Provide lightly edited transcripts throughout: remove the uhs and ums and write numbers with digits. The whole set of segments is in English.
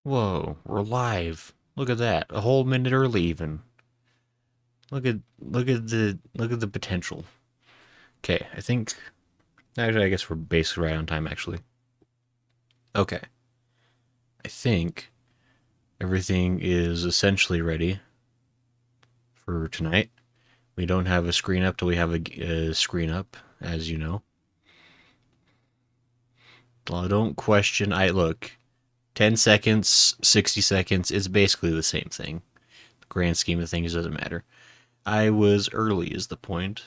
Whoa, we're live. Look at that. A whole minute early even. Look at the potential. Okay, I think actually I guess we're basically right on time actually. Okay. I think everything is essentially ready for tonight. We don't have a screen up till we have a screen up, as you know. Well, don't question. I look. 10 seconds, 60 seconds, it's basically the same thing. The grand scheme of things doesn't matter. I was early is the point.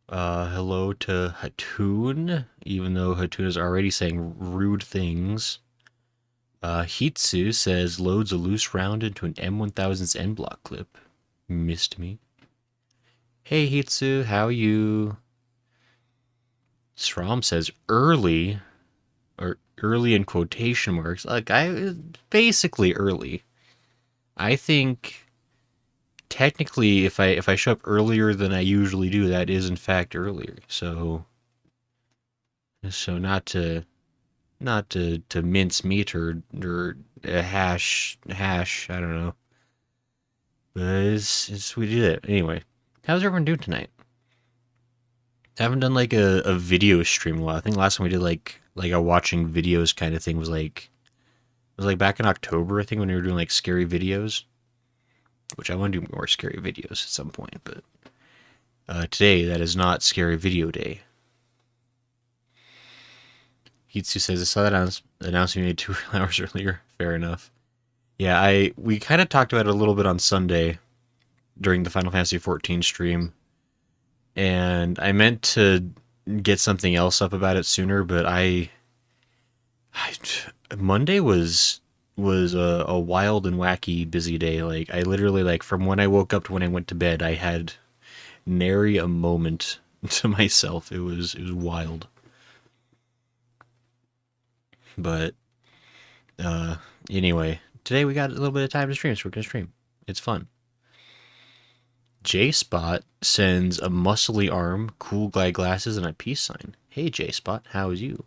Hello to Hatun, even though Hatun is already saying rude things. Hitsu says loads a loose round into an M1000's end block clip. Missed me. Hey Hitsu, how you? Srom says early, or early in quotation marks. Like basically early. I think technically if I show up earlier than I usually do, that is in fact earlier. So not to mince meat or hash. I don't know, but it's we did it anyway. How's everyone doing tonight? I haven't done like a video stream in a while. I think last time we did like a watching videos kind of thing was like back in October. I think when we were doing like scary videos, which I want to do more scary videos at some point. But today that is not scary video day. Hitsu says I saw that announcement made 2 hours earlier. Fair enough. Yeah, we kind of talked about it a little bit on Sunday during the Final Fantasy XIV stream, and I meant to get something else up about it sooner, but I Monday was a wild and wacky busy day. Like I literally like from when I woke up to when I went to bed, I had nary a moment to myself. It was wild, but uh, anyway, today we got a little bit of time to stream, so we're gonna stream. It's fun. J Spot sends a muscly arm, cool glide glasses, and a peace sign. Hey J Spot, how is you?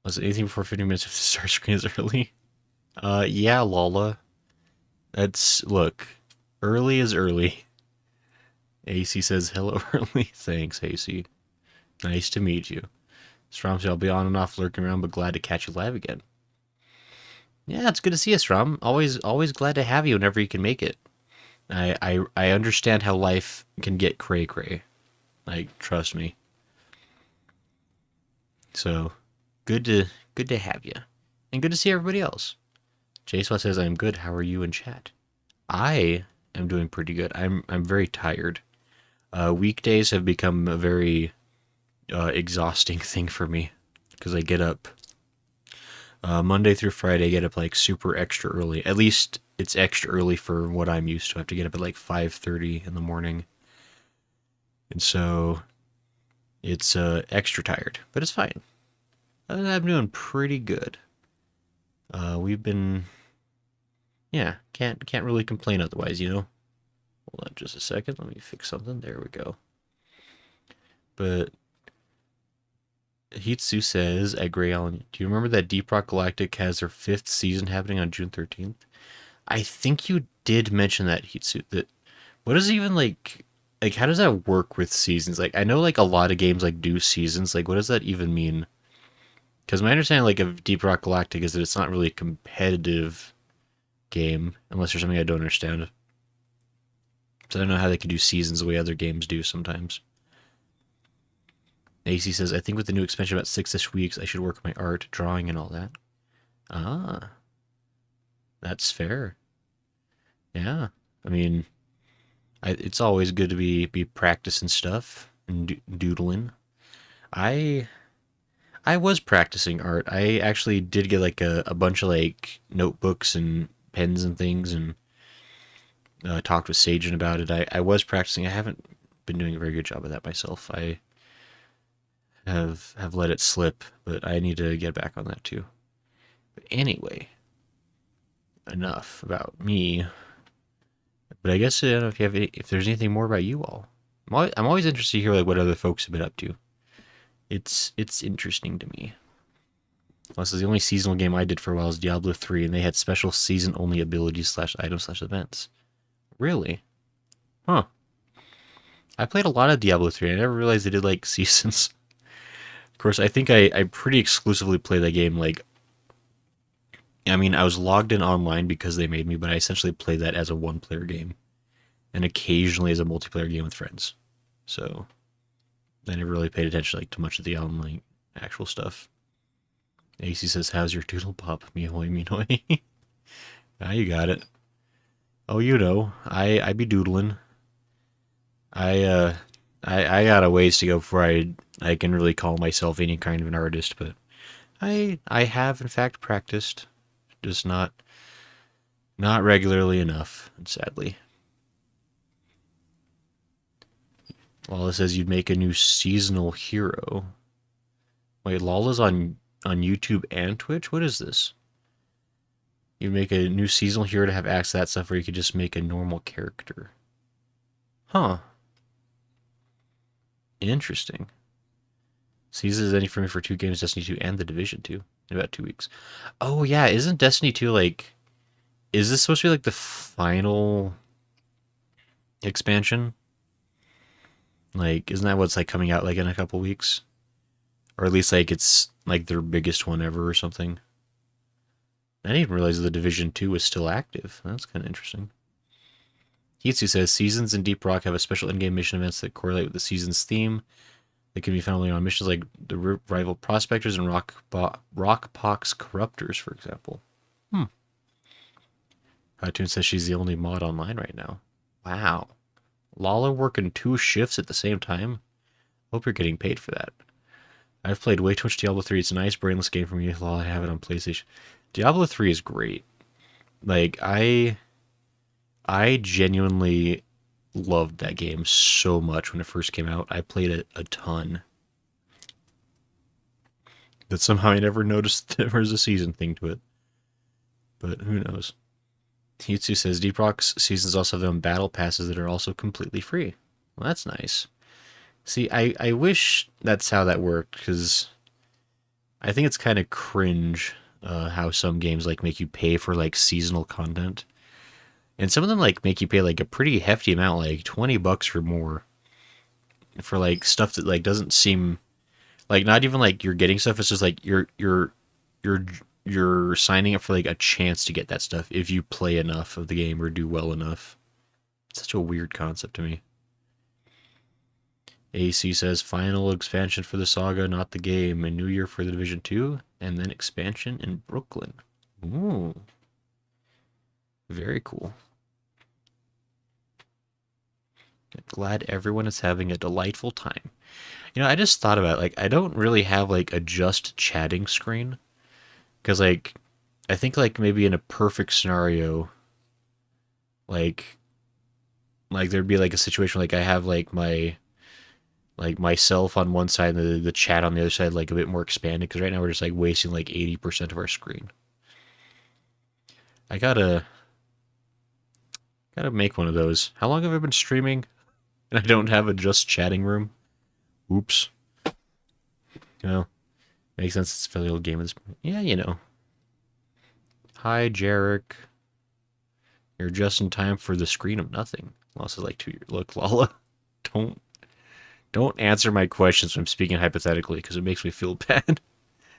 Was it anything before 50 minutes if the start screen is early? Yeah, Lala. That's look. Early is early. AC says hello early. Thanks, AC. Nice to meet you. Strom, I'll be on and off lurking around, but glad to catch you live again. Yeah, it's good to see you, Strom. Always glad to have you whenever you can make it. I understand how life can get cray cray. Like, trust me. So, good to have you, and good to see everybody else. Jason says I'm good. How are you in chat? I am doing pretty good. I'm very tired. Weekdays have become a very exhausting thing for me because I get up Monday through Friday. I get up like super extra early. At least it's extra early for what I'm used to. I have to get up at like 5:30 in the morning, and so it's extra tired. But it's fine. I'm doing pretty good. We've been, yeah, can't really complain otherwise, you know. Hold on just a second. Let me fix something. There we go. But Hitsu says at Grey Island, do you remember that Deep Rock Galactic has their 5th season happening on June 13th? I think you did mention that, Hitsu. That what is even like how does that work with seasons? Like I know like a lot of games like do seasons. Like what does that even mean? Because my understanding like of Deep Rock Galactic is that it's not really a competitive game unless there's something I don't understand. So I don't know how they can do seasons the way other games do sometimes. AC says, I think with the new expansion about 6-ish weeks, I should work on my art, drawing, and all that. Ah, that's fair. Yeah. I mean, it's always good to be practicing stuff and doodling. I I was practicing art. I actually did get like a bunch of like notebooks and pens and things and talked with Sagen about it. I was practicing. I haven't been doing a very good job of that myself. I have let it slip, but I need to get back on that too. But anyway, enough about me. But I guess I don't know if you have if there's anything more about you all. I'm always interested to hear like what other folks have been up to. It's interesting to me. This is the only seasonal game I did for a while is Diablo 3, and they had special season-only abilities slash items slash events. Really? Huh. I played a lot of Diablo 3. I never realized they did, like, seasons. Of course, I think I pretty exclusively play that game, like, I mean, I was logged in online because they made me, but I essentially play that as a one-player game. And occasionally as a multiplayer game with friends. So, I never really paid attention, like, to much of the online actual stuff. AC says, how's your doodle pop? Mihoy, mihoy. Ah, you got it. Oh, you know, I be doodling. I I got a ways to go before I can really call myself any kind of an artist, but I have in fact practiced, just not regularly enough, sadly. Lala says you'd make a new seasonal hero. Wait, Lala's on YouTube and Twitch? What is this? You make a new seasonal hero to have access to that stuff, or you could just make a normal character. Huh. Interesting. Seasons ending for me for 2 games, Destiny 2 and The Division 2, in about 2 weeks. Oh yeah, isn't Destiny 2 like... Is this supposed to be like the final expansion? Like, isn't that what's like coming out like in a couple weeks? Or at least like it's like their biggest one ever or something. I didn't even realize the Division 2 was still active. That's kind of interesting. Hitsu says, Seasons in Deep Rock have a special in-game mission events that correlate with the season's theme. They can be found only on missions like the Rival Prospectors and Rockpox Corruptors, for example. Cartoon says she's the only mod online right now. Wow. Lala working 2 shifts at the same time? Hope you're getting paid for that. I've played way too much Diablo 3. It's a nice, brainless game for me while I have it on PlayStation. Diablo 3 is great. Like, I genuinely loved that game so much when it first came out. I played it a ton. But somehow I never noticed there was a season thing to it. But who knows? Hitsu says, Deep Rock's seasons also have their own battle passes that are also completely free. Well, that's nice. See, I wish that's how that worked, because I think it's kind of cringe how some games like make you pay for like seasonal content. And some of them like make you pay like a pretty hefty amount, like $20 or more, for like stuff that like doesn't seem like, not even like you're getting stuff. It's just like you're signing up for like a chance to get that stuff if you play enough of the game or do well enough. It's such a weird concept to me. AC says final expansion for the saga, not the game, and New Year for the Division 2, and then expansion in Brooklyn. Ooh. Very cool. Glad everyone is having a delightful time. You know, I just thought about it, like, I don't really have like a just chatting screen. Because like I think like maybe in a perfect scenario, like there'd be like a situation like I have like myself on one side and the chat on the other side like a bit more expanded, because right now we're just like wasting like 80% of our screen. I gotta make one of those. How long have I been streaming and I don't have a just chatting room? Oops. You know, makes sense. It's a fairly old game. Yeah, you know. Hi, Jarek. You're just in time for the screen of nothing. Loss is like 2 years. Look, Lala, don't answer my questions when I'm speaking hypothetically, because it makes me feel bad.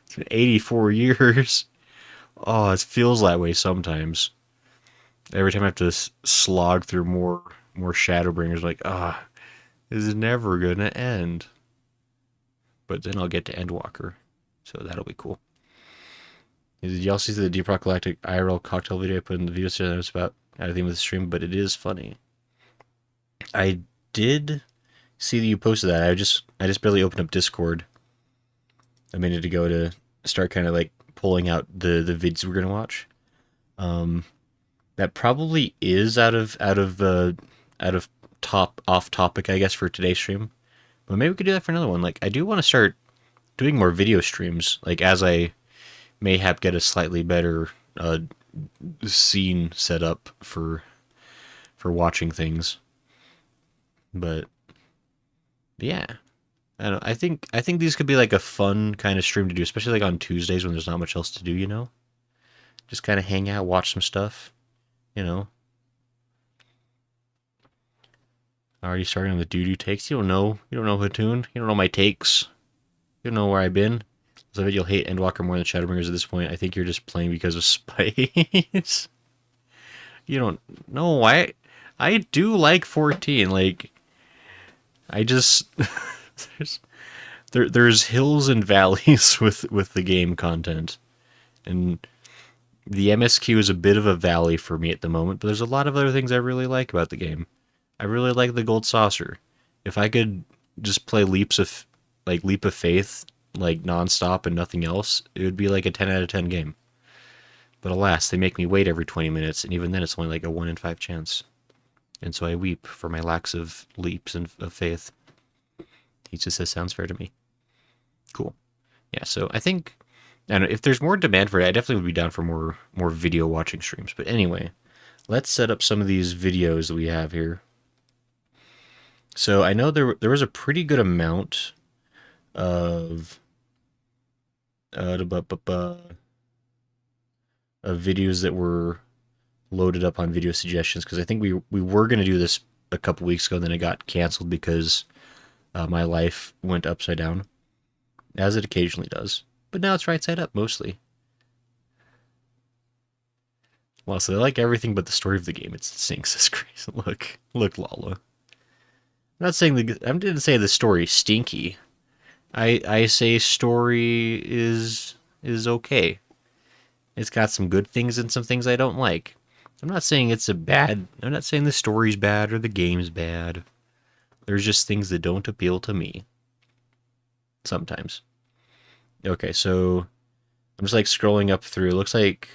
It's been 84 years. Oh, it feels that way sometimes. Every time I have to slog through more Shadowbringers, like, this is never gonna end. But then I'll get to Endwalker, so that'll be cool. Did y'all see the Deep Rock Galactic IRL cocktail video I put in the video series? I was about out of theme with the stream, but it is funny. I did see that you posted that. I just barely opened up Discord a minute ago to start kind of like pulling out the vids we're gonna watch. That probably is out of off topic, I guess, for today's stream. But maybe we could do that for another one. Like, I do want to start doing more video streams, like as I mayhap get a slightly better scene set up for watching things. But yeah, I don't know, I think these could be like a fun kind of stream to do, especially like on Tuesdays when there's not much else to do, you know? Just kind of hang out, watch some stuff, you know? Already starting on the doo-doo takes. You don't know. You don't know Hatoon. You don't know my takes. You don't know where I've been. So I bet you'll hate Endwalker more than Shadowbringers at this point. I think you're just playing because of spite. You don't know. I do like 14. Like, I just there's there's hills and valleys with the game content. And the MSQ is a bit of a valley for me at the moment, but there's a lot of other things I really like about the game. I really like the gold saucer. If I could just play leap of faith like nonstop and nothing else, it would be like a 10 out of 10 game. But alas, they make me wait every 20 minutes, and even then it's only like a 1 in 5 chance. And so I weep for my lacks of leaps and of faith. He just says, sounds fair to me. Cool. Yeah, so I think, I don't know, if there's more demand for it, I definitely would be down for more video watching streams. But anyway, let's set up some of these videos that we have here. So I know there was a pretty good amount of of videos that were loaded up on video suggestions, because I think we were going to do this a couple weeks ago, and then it got canceled because my life went upside down, as it occasionally does. But now it's right side up mostly. Well, so they like everything but the story of the game. It sinks as crazy. Look, Lala. I'm not saying I didn't say the story stinky. I say story is okay. It's got some good things and some things I don't like. I'm not saying it's a bad. I'm not saying the story's bad or the game's bad. There's just things that don't appeal to me. Sometimes. Okay, so I'm just like scrolling up through. It looks like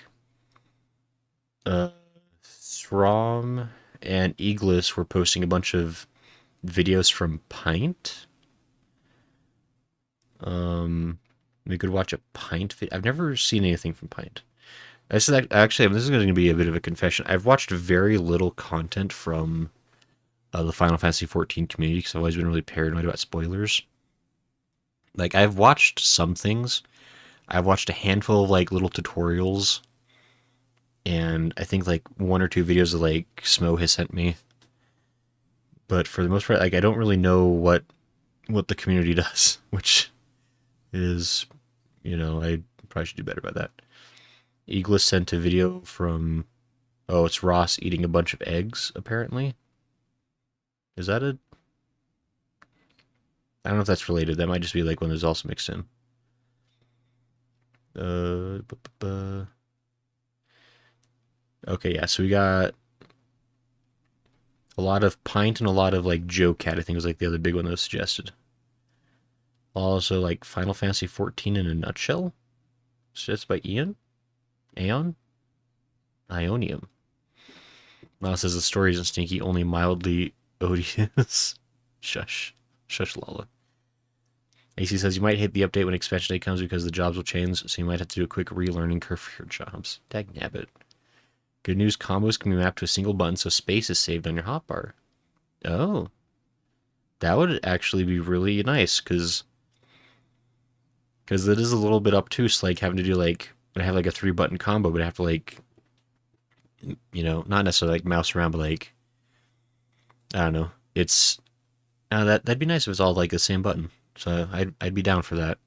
Strom and Eagles were posting a bunch of videos from Pint. We could watch a Pint video. I've never seen anything from Pint. This is actually, this is going to be a bit of a confession. I've watched very little content from the Final Fantasy XIV community because I've always been really paranoid about spoilers. Like, I've watched some things. I've watched a handful of like little tutorials, and I think like one or two videos that like Smo has sent me. But for the most part, like, I don't really know what the community does, which is, I probably should do better about that. Eagles sent a video from, it's Ross eating a bunch of eggs, apparently. Is that a... I don't know if that's related. That might just be like when there's also mixed in. Okay, yeah, so we got a lot of Pint and a lot of like Joe Cat, I think was like the other big one that was suggested. Also like Final Fantasy XIV in a nutshell. Suggested by Ian? Aeon? Ionium. Miles says the story isn't stinky, only mildly odious. Shush. Shush, Lala. AC says you might hit the update when expansion day comes because the jobs will change, so you might have to do a quick relearning curve for your jobs. Dagnabbit. Good news, combos can be mapped to a single button, so space is saved on your hotbar. Oh. That would actually be really nice, because it is a little bit obtuse, like having to do like, when I have like a 3-button combo, but I have to like, not necessarily like mouse around, but like, I don't know. It's, that'd be nice if it was all like the same button. So I'd be down for that.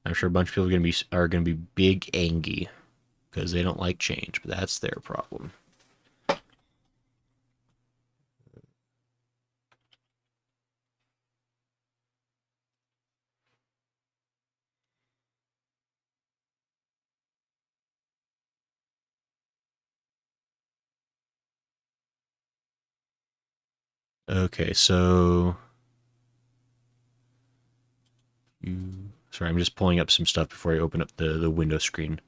I'm sure a bunch of people are gonna be big angry because they don't like change, but that's their problem. Okay, so sorry, I'm just pulling up some stuff before I open up the window screen.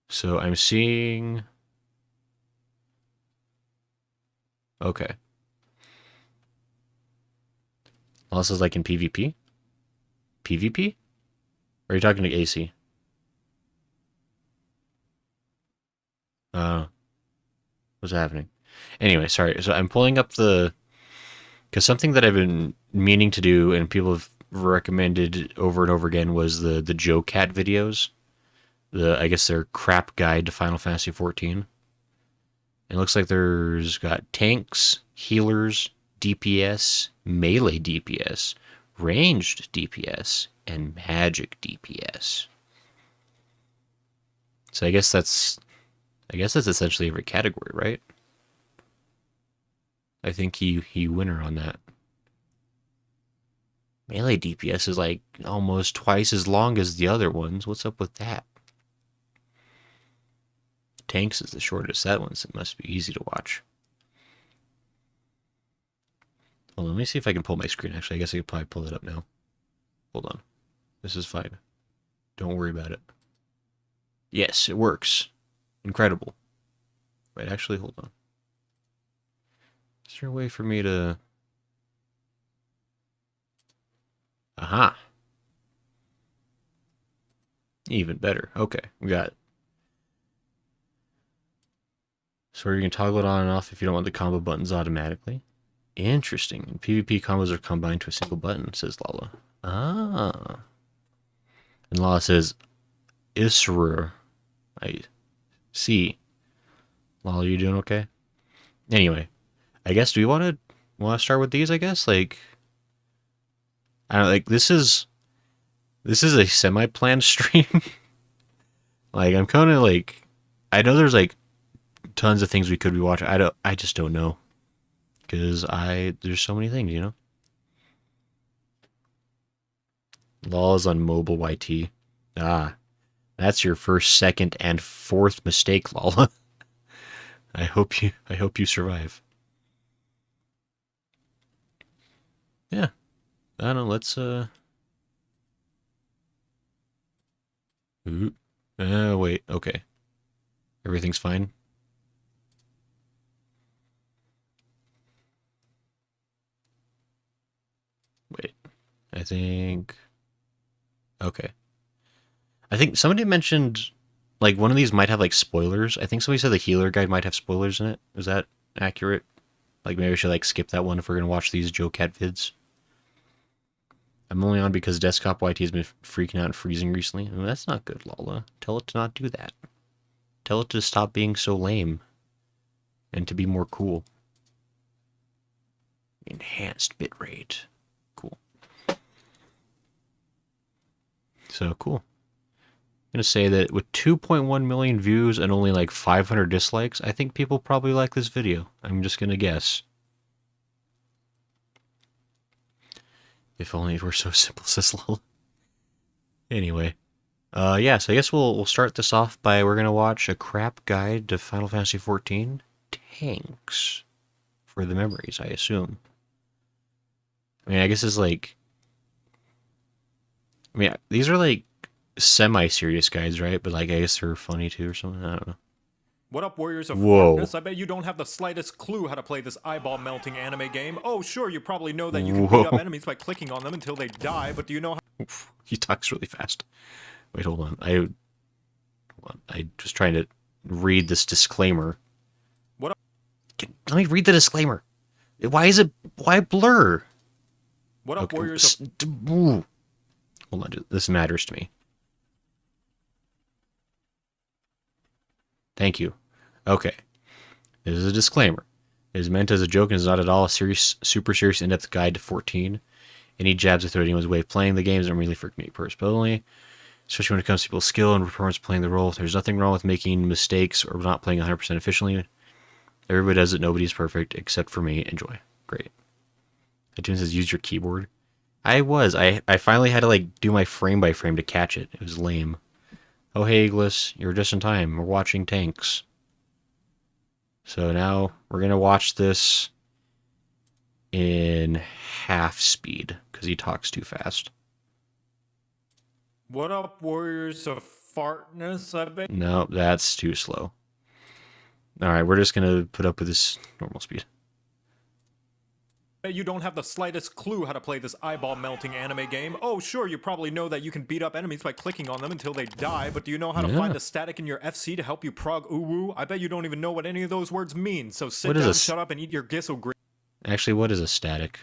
So I'm seeing... Okay. Well, this is like in PvP? PvP? Or are you talking to AC? What's happening? Anyway, sorry. So I'm pulling up the Because something that I've been meaning to do and people have recommended over and over again was the Joe Cat videos. I guess their crap guide to Final Fantasy XIV. It looks like there's got tanks, healers, DPS, melee DPS, ranged DPS, and magic DPS. So I guess that's essentially every category, right? I think he winner on that. Melee DPS is like almost twice as long as the other ones. What's up with that? Tanks is the shortest. That one's it must be easy to watch. Hold on, let me see if I can pull my screen. Actually, I guess I could probably pull it up now. Hold on. This is fine. Don't worry about it. Yes, it works. Incredible. Wait, actually, hold on. Is there a way for me to... Aha! Even better. Okay, we got it. So you can toggle it on and off if you don't want the combo buttons automatically. Interesting. And PvP combos are combined to a single button, says Lala. Ah. And Lala says, Isra. I see. Lala, you doing okay? Anyway, I guess do we want to start with these? I guess like I don't know, like this is a semi-planned stream. Like I'm kind of like I know there's like tons of things we could be watching. I just don't know because there's so many things, you know. Lala's on mobile YT. Ah, that's your first, second, and fourth mistake, Lala. I hope you survive. Yeah. I don't know, let's wait, okay. Everything's fine. Wait. I think okay. I think somebody mentioned like one of these might have like spoilers. I think somebody said the healer guide might have spoilers in it. Is that accurate? Like maybe I should like skip that one if we're gonna watch these Joe Cat vids. I'm only on because desktop YT has been freaking out and freezing recently. Oh, that's not good, Lala. Tell it to not do that. Tell it to stop being so lame. And to be more cool. Enhanced bitrate. Cool. So, cool. I'm going to say that with 2.1 million views and only like 500 dislikes, I think people probably like this video. I'm just going to guess. If only it were so simple, says Lala. Anyway. Yeah, so I guess we'll start this off by we're going to watch a crap guide to Final Fantasy XIV. Tanks. For the memories, I assume. I mean, I guess it's like... I mean, these are like semi-serious guides, right? But like, I guess they're funny too or something. I don't know. What up, Warriors of Fartness? I bet you don't have the slightest clue how to play this eyeball-melting anime game. Oh, sure, you probably know that you can beat up enemies by clicking on them until they die, but do you know how... Oof, he talks really fast. Wait, hold on. I'm just trying to read this disclaimer. What up? Let me read the disclaimer. Why blur? What up, Okay. Warriors of... Hold on, this matters to me. Thank you. Okay. This is a disclaimer. It is meant as a joke and is not at all a serious, super serious, in-depth guide to 14. Any jabs at 13 was a way of playing the games and really for me personally, especially when it comes to people's skill and performance playing the role. There's nothing wrong with making mistakes or not playing 100% efficiently. Everybody does it. Nobody's perfect except for me. Enjoy. Great. iTunes says use your keyboard. I finally had to like do my frame by frame to catch it. It was lame. Oh hey Iglis, you're just in time. We're watching tanks. So now we're gonna watch this in half speed because he talks too fast. What up, Warriors of Fartness? I bet... No, that's too slow. Alright, we're just gonna put up with this normal speed. You don't have the slightest clue how to play this eyeball-melting anime game. Oh, sure, you probably know that you can beat up enemies by clicking on them until they die, but do you know how to find the static in your FC to help you prog uwu? I bet you don't even know what any of those words mean, so sit down, shut up, and eat your gizzle green. Actually, what is a static?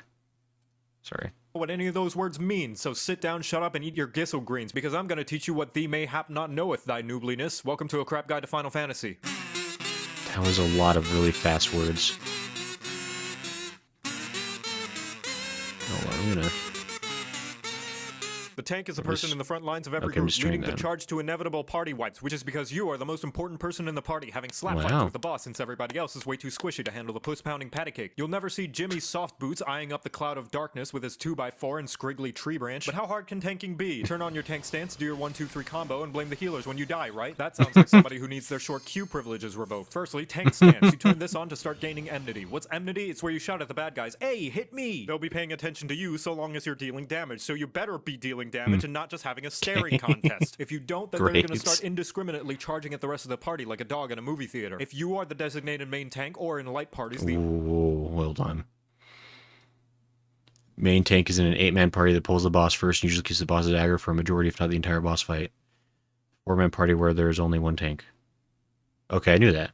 Sorry. What any of those words mean, so sit down, shut up, and eat your gissel greens, because I'm gonna teach you what thee mayhap not knoweth, thy noobliness. Welcome to a crap guide to Final Fantasy. That was a lot of really fast words. Oh, I'm gonna... The tank is the person in the front lines of every Okay, I'm group, just leading doing the that. charge to inevitable party wipes, which is because you are the most important person in the party, having slap fights Wow. with the boss since everybody else is way too squishy to handle the puss-pounding patty cake. You'll never see Jimmy's soft boots eyeing up the cloud of darkness with his 2x4 and scriggly tree branch. But how hard can tanking be? Turn on your tank stance, do your 1-2-3 combo, and blame the healers when you die, right? That sounds like somebody who needs their short Q privileges revoked. Firstly, tank stance. You turn this on to start gaining enmity. What's enmity? It's where you shout at the bad guys, "Hey, hit me!" They'll be paying attention to you so long as you're dealing damage, so you better be dealing damage and not just having a staring contest. If you don't, then they're Great. going to start indiscriminately charging at the rest of the party like a dog in a movie theater. If you are the designated main tank or in light parties, the Whoa, well done. Main tank is in an 8-man party that pulls the boss first and usually keeps the boss's dagger for a majority, if not the entire boss fight. 4-man party where there's only one tank. Okay, I knew that.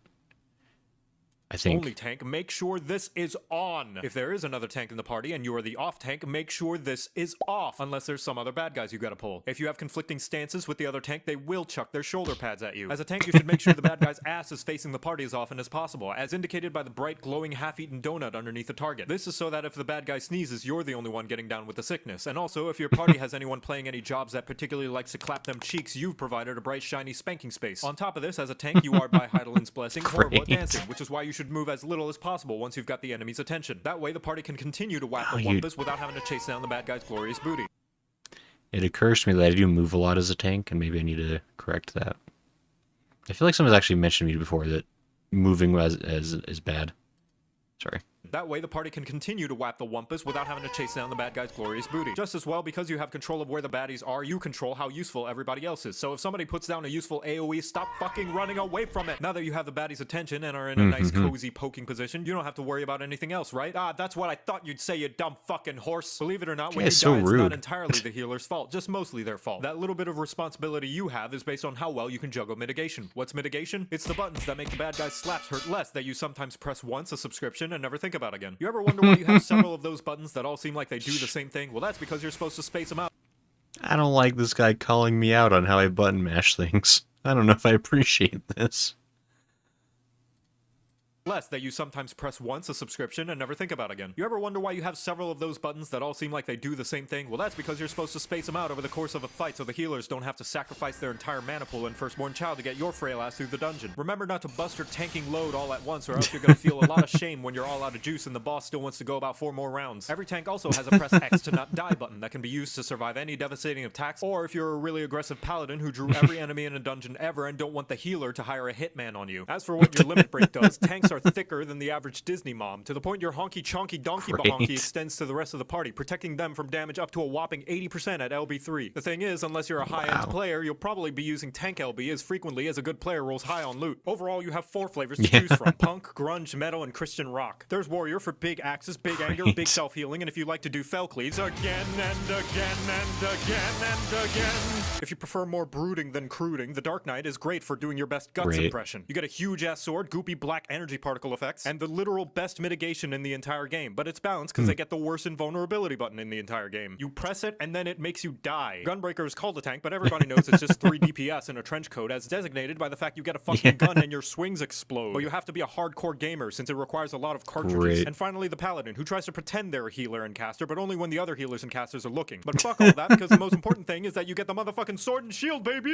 I think. only tank, make sure this is on. If there is another tank in the party and you are the off tank, make sure this is off, unless there's some other bad guys you gotta pull. If you have conflicting stances with the other tank, they will chuck their shoulder pads at you. As a tank, you should make sure the bad guy's ass is facing the party as often as possible, as indicated by the bright, glowing, half-eaten donut underneath the target. This is so that if the bad guy sneezes, you're the only one getting down with the sickness. And also, if your party has anyone playing any jobs that particularly likes to clap them cheeks, you've provided a bright, shiny spanking space. On top of this, as a tank, you are, by Heidelin's blessing, horrible at Great. dancing, which is why you should move as little as possible once you've got the enemy's attention. That way, the party can continue to whack the Oh, you- wumpus without having to chase down the bad guy's glorious booty. It occurs to me that I do move a lot as a tank, and maybe I need to correct that. I feel like someone's actually mentioned to me before that moving is bad. Sorry. That way, the party can continue to whap the wumpus without having to chase down the bad guy's glorious booty. Just as well, because you have control of where the baddies are, you control how useful everybody else is. So if somebody puts down a useful AoE, stop fucking running away from it. Now that you have the baddie's attention and are in a nice, cozy poking position, you don't have to worry about anything else, right? Ah, that's what I thought you'd say, you dumb fucking horse. Believe it or not, when you It's so die, it's rude. not entirely the healer's fault, just mostly their fault. That little bit of responsibility you have is based on how well you can juggle mitigation. What's mitigation? It's the buttons that make the bad guy's slaps hurt less that you sometimes press once a subscription and never think about again. You ever wonder why you have several of those buttons that all seem like they do the same thing? Well, that's because you're supposed to space them out. I don't like this guy calling me out on how I button mash things. I don't know if I appreciate this. Less that you sometimes press once a subscription and never think about again. You ever wonder why you have several of those buttons that all seem like they do the same thing? Well, that's because you're supposed to space them out over the course of a fight so the healers don't have to sacrifice their entire mana pool and firstborn child to get your frail ass through the dungeon. Remember not to bust your tanking load all at once or else you're gonna feel a lot of shame when you're all out of juice and the boss still wants to go about 4 more rounds. Every tank also has a press X to not die button that can be used to survive any devastating attacks, or if you're a really aggressive paladin who drew every enemy in a dungeon ever and don't want the healer to hire a hitman on you. As for what your limit break does, tanks are thicker than the average Disney mom, to the point your honky chonky donkey Great. bahonky extends to the rest of the party, protecting them from damage up to a whopping 80% at LB3. The thing is, unless you're a high-end Wow. player, you'll probably be using tank LB as frequently as a good player rolls high on loot. Overall, you have 4 flavors to choose from: punk, grunge, metal, and Christian rock. There's warrior for big axes, big anger, Great. big self-healing, and if you like to do fell cleaves, again and again and again and again. If you prefer more brooding than cruding, the Dark Knight is great for doing your best guts Great. impression. You get a huge-ass sword, goopy black energy particle effects, and the literal best mitigation in the entire game, but it's balanced because they get the worst invulnerability button in the entire game. You press it, and then it makes you die. Gunbreaker is called a tank, but everybody knows it's just 3 DPS in a trench coat, as designated by the fact you get a fucking gun and your swings explode. But you have to be a hardcore gamer, since it requires a lot of cartridges. Great. And finally, the Paladin, who tries to pretend they're a healer and caster, but only when the other healers and casters are looking. But fuck all that, because the most important thing is that you get the motherfucking sword and shield, baby!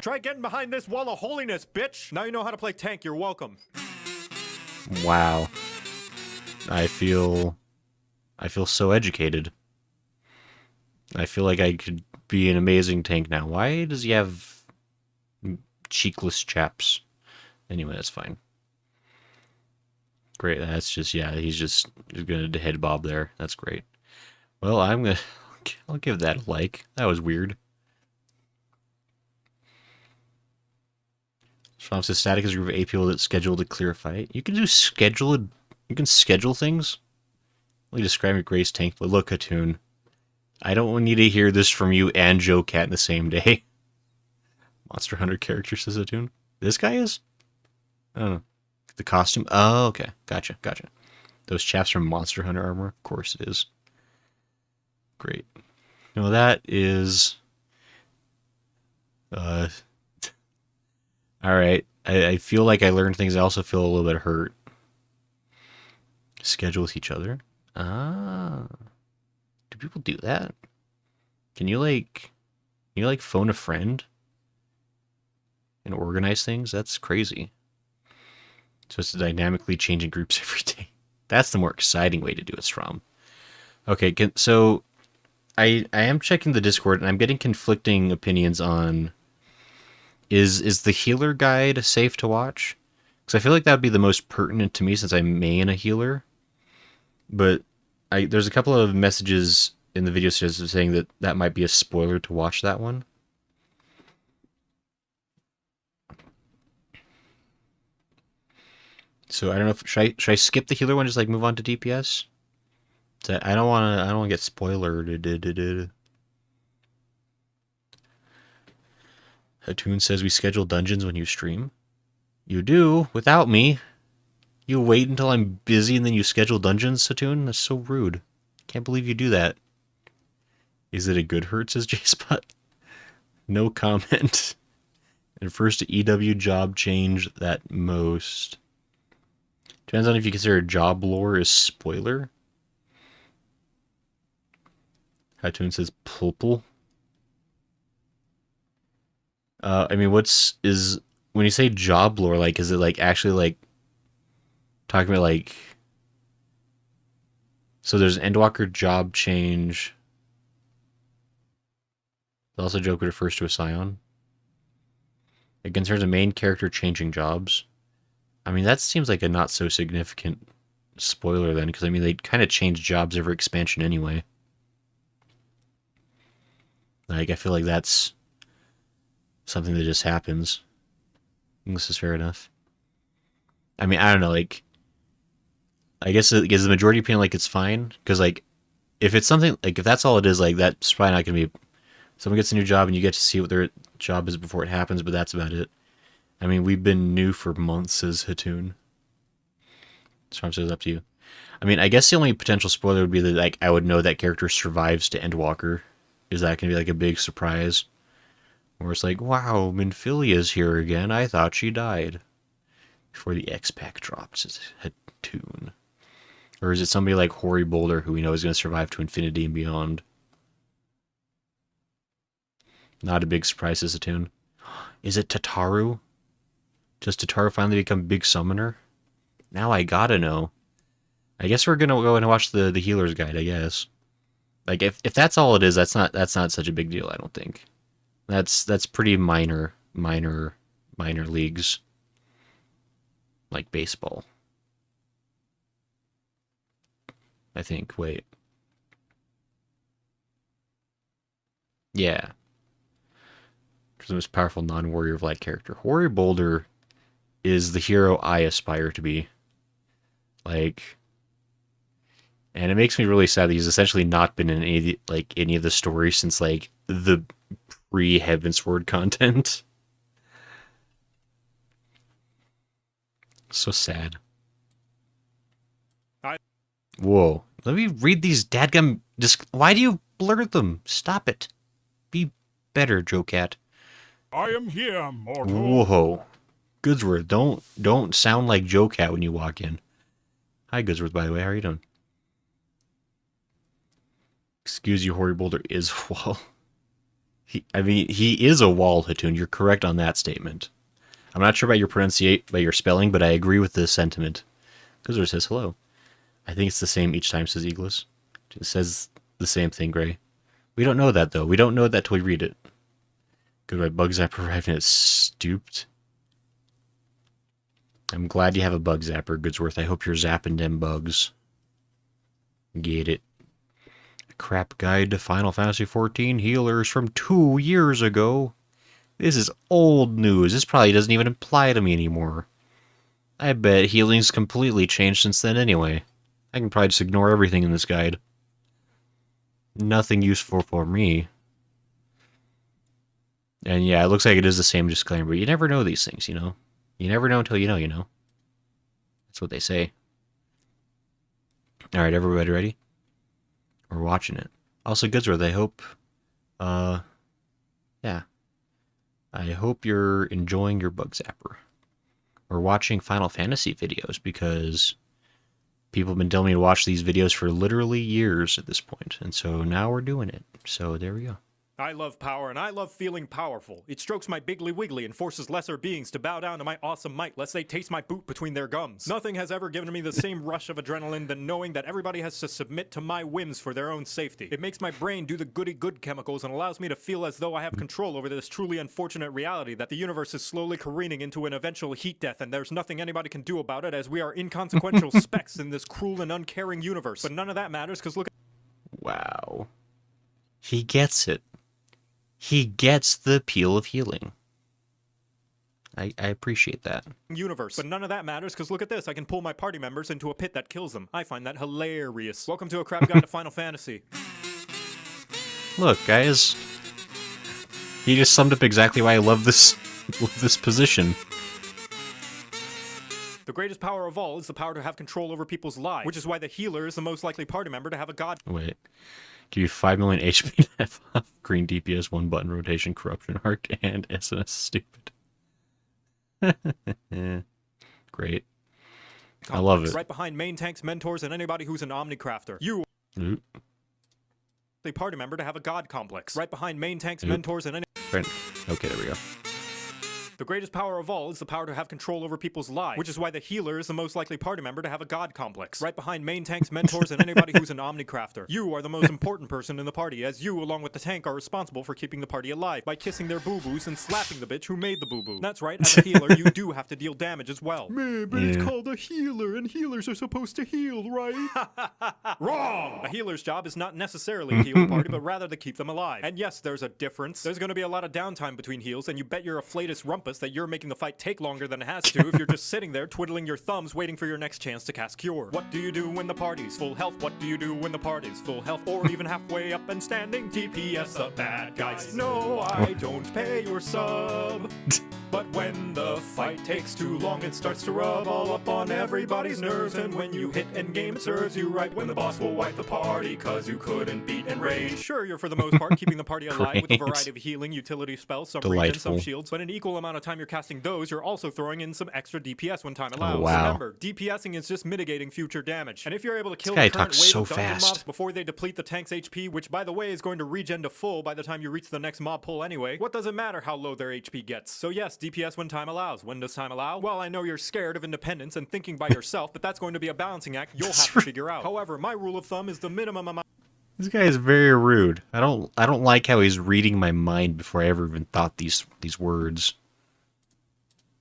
Try getting behind this wall of holiness, bitch! Now you know how to play tank, you're welcome. Wow. I feel so educated. I feel like I could be an amazing tank now. Why does he have cheekless chaps? Anyway, that's fine. Great, that's just, yeah, he's gonna head bob there. That's great. Well, I'll give that a like. That was weird. Sean says static is a group of 8 people that schedule to clear a fight. You can do you can schedule things? Only describe your Grace tank, but look, Katoon. I don't need to hear this from you and Joe Cat in the same day. Monster Hunter character, says Katoon. This guy is? I don't know. The costume? Oh, okay. Gotcha. Those chaps from Monster Hunter armor? Of course it is. Great. No, that is... Alright. I feel like I learned things. I also feel a little bit hurt. Schedule with each other. Ah. Do people do that? Can you phone a friend and organize things? That's crazy. So it's dynamically changing groups every day. That's the more exciting way to do it, Strom. Okay, so I am checking the Discord and I'm getting conflicting opinions on is the healer guide safe to watch? Because I feel like that would be the most pertinent to me since I'm main a healer. But there's a couple of messages in the video saying that that might be a spoiler to watch that one. So I don't know if should I skip the healer one, just like move on to DPS? I don't want to get spoilered. Hatun says we schedule dungeons when you stream. You do without me. You wait until I'm busy and then you schedule dungeons, Hatun? That's so rude. Can't believe you do that. Is it a good hurt, says J-Spot? No comment. And first EW job change that most. Depends on if you consider job lore as spoiler. Hatun says pulpul. I mean, when you say job lore, like, is it like actually like talking about like, so there's an Endwalker job change. Also, Joker refers to a Scion. It concerns a main character changing jobs. I mean, that seems like a not so significant spoiler then, because I mean, they kind of change jobs every expansion anyway. Like, I feel like that's something that just happens. This is fair enough. I mean, I don't know, like, I guess the majority opinion, like, it's fine, because, like, if it's something, like, if that's all it is, like, that's probably not going to be, someone gets a new job and you get to see what their job is before it happens, but that's about it. I mean, we've been new for months, says Hatun. Storm says up to you. I mean, I guess the only potential spoiler would be that, like, I would know that character survives to Endwalker. Is that going to be, like, a big surprise? Or it's like, wow, Minfilia's here again. I thought she died. Before the X-Pack drops, says Hatun. Or is it somebody like Hoary Boulder who we know is going to survive to infinity and beyond? Not a big surprise, says Hatun. Is it Tataru? Does Tataru finally become Big Summoner? Now I gotta know. I guess we're gonna go and watch the healer's guide, I guess. Like if that's all it is, that's not such a big deal, I don't think. That's pretty minor leagues. Like baseball. I think. Wait. Yeah. The most powerful non-warrior of light character. Hoary Boulder is the hero I aspire to be. Like, and it makes me really sad that he's essentially not been in any of the stories since like the pre-Heavensward content. So sad. Whoa. Let me read these dadgum. Why do you blur them? Stop it. Be better, Joe Cat. I am here, mortal. Whoa. Goodsworth, don't sound like Joe Cat when you walk in. Hi, Goodsworth, by the way. How are you doing? Excuse you, Hoary Boulder is a wall. He is a wall, Hatun. You're correct on that statement. I'm not sure about your spelling, but I agree with the sentiment. Goodsworth says hello. I think it's the same each time, says Eagles. It says the same thing, Gray. We don't know that, though. We don't know that till we read it. Good, bug zapper arrived and it's stooped. I'm glad you have a bug zapper, Goodsworth. I hope you're zapping them bugs. Get it. A crap guide to Final Fantasy XIV healers from 2 years ago. This is old news. This probably doesn't even apply to me anymore. I bet healing's completely changed since then anyway. I can probably just ignore everything in this guide. Nothing useful for me. And yeah, it looks like it is the same disclaimer, but you never know these things, you know? You never know until you know, you know? That's what they say. All right, everybody ready? We're watching it. Also, Goodsworth, I hope, yeah, I hope you're enjoying your bug zapper. We're watching Final Fantasy videos because people have been telling me to watch these videos for literally years at this point, and so now we're doing it. So there we go. I love power, and I love feeling powerful. It strokes my biggly wiggly and forces lesser beings to bow down to my awesome might, lest they taste my boot between their gums. Nothing has ever given me the same rush of adrenaline than knowing that everybody has to submit to my whims for their own safety. It makes my brain do the goody-good chemicals and allows me to feel as though I have control over this truly unfortunate reality that the universe is slowly careening into an eventual heat death, and there's nothing anybody can do about it as we are inconsequential specks in this cruel and uncaring universe. But none of that matters, because look at— Wow. He gets it. He gets the appeal of healing. I appreciate that. universe. But none of that matters, because look at this. I can pull my party members into a pit that kills them. I find that hilarious. Welcome to A Crap Guide to Final Fantasy. Look, guys. He just summed up exactly why I love this position. The greatest power of all is the power to have control over people's lives, which is why the healer is the most likely party member to have a god. Wait. Give you 5 million HP to have off, green DPS, 1 button rotation, corruption arc, and SNS stupid. Great. I love it. Right behind main tanks, mentors, and anybody who's an omnicrafter. You Oop. the party member to have a god complex. Right behind main tanks, Oop. mentors, and any— Right. Okay, there we go. The greatest power of all is the power to have control over people's lives, which is why the healer is the most likely party member to have a god complex. Right behind main tanks, mentors, and anybody who's an omnicrafter. You are the most important person in the party, as you, along with the tank, are responsible for keeping the party alive by kissing their boo-boos and slapping the bitch who made the boo-boo. That's right, as a healer, you do have to deal damage as well. Man, but it's called a healer, and healers are supposed to heal, right? Wrong! A healer's job is not necessarily to heal the party, but rather to keep them alive. And yes, there's a difference. There's gonna be a lot of downtime between heals, and you bet your afflatus rumpus that you're making the fight take longer than it has to if you're just sitting there twiddling your thumbs waiting for your next chance to cast Cure. What do you do when the party's full health? What do you do when the party's full health? Or even halfway up and standing? TPS the bad guys. No, I don't pay your sub. But when the fight takes too long, it starts to rub all up on everybody's nerves. And when you hit endgame, it serves you right when the boss will wipe the party cause you couldn't beat Enrage. Sure, you're for the most part keeping the party alive with a Great. variety of healing utility spells, some regen, some Delightful. shields, but an equal amount of time you're casting those, you're also throwing in some extra DPS when time allows. wow. Remember, DPSing is just mitigating future damage. And if you're able to kill guy the current talks wave so of dungeon fast. mobs before they deplete the tank's HP, which by the way is going to regen to full by the time you reach the next mob pull anyway, what does it matter how low their HP gets? So yes, DPS when time allows. When does time allow? Well, I know you're scared of independence and thinking by yourself, but that's going to be a balancing act you'll have to figure out. However, my rule of thumb is the minimum amount. This guy is very rude. I don't like how he's reading my mind before I ever even thought these words.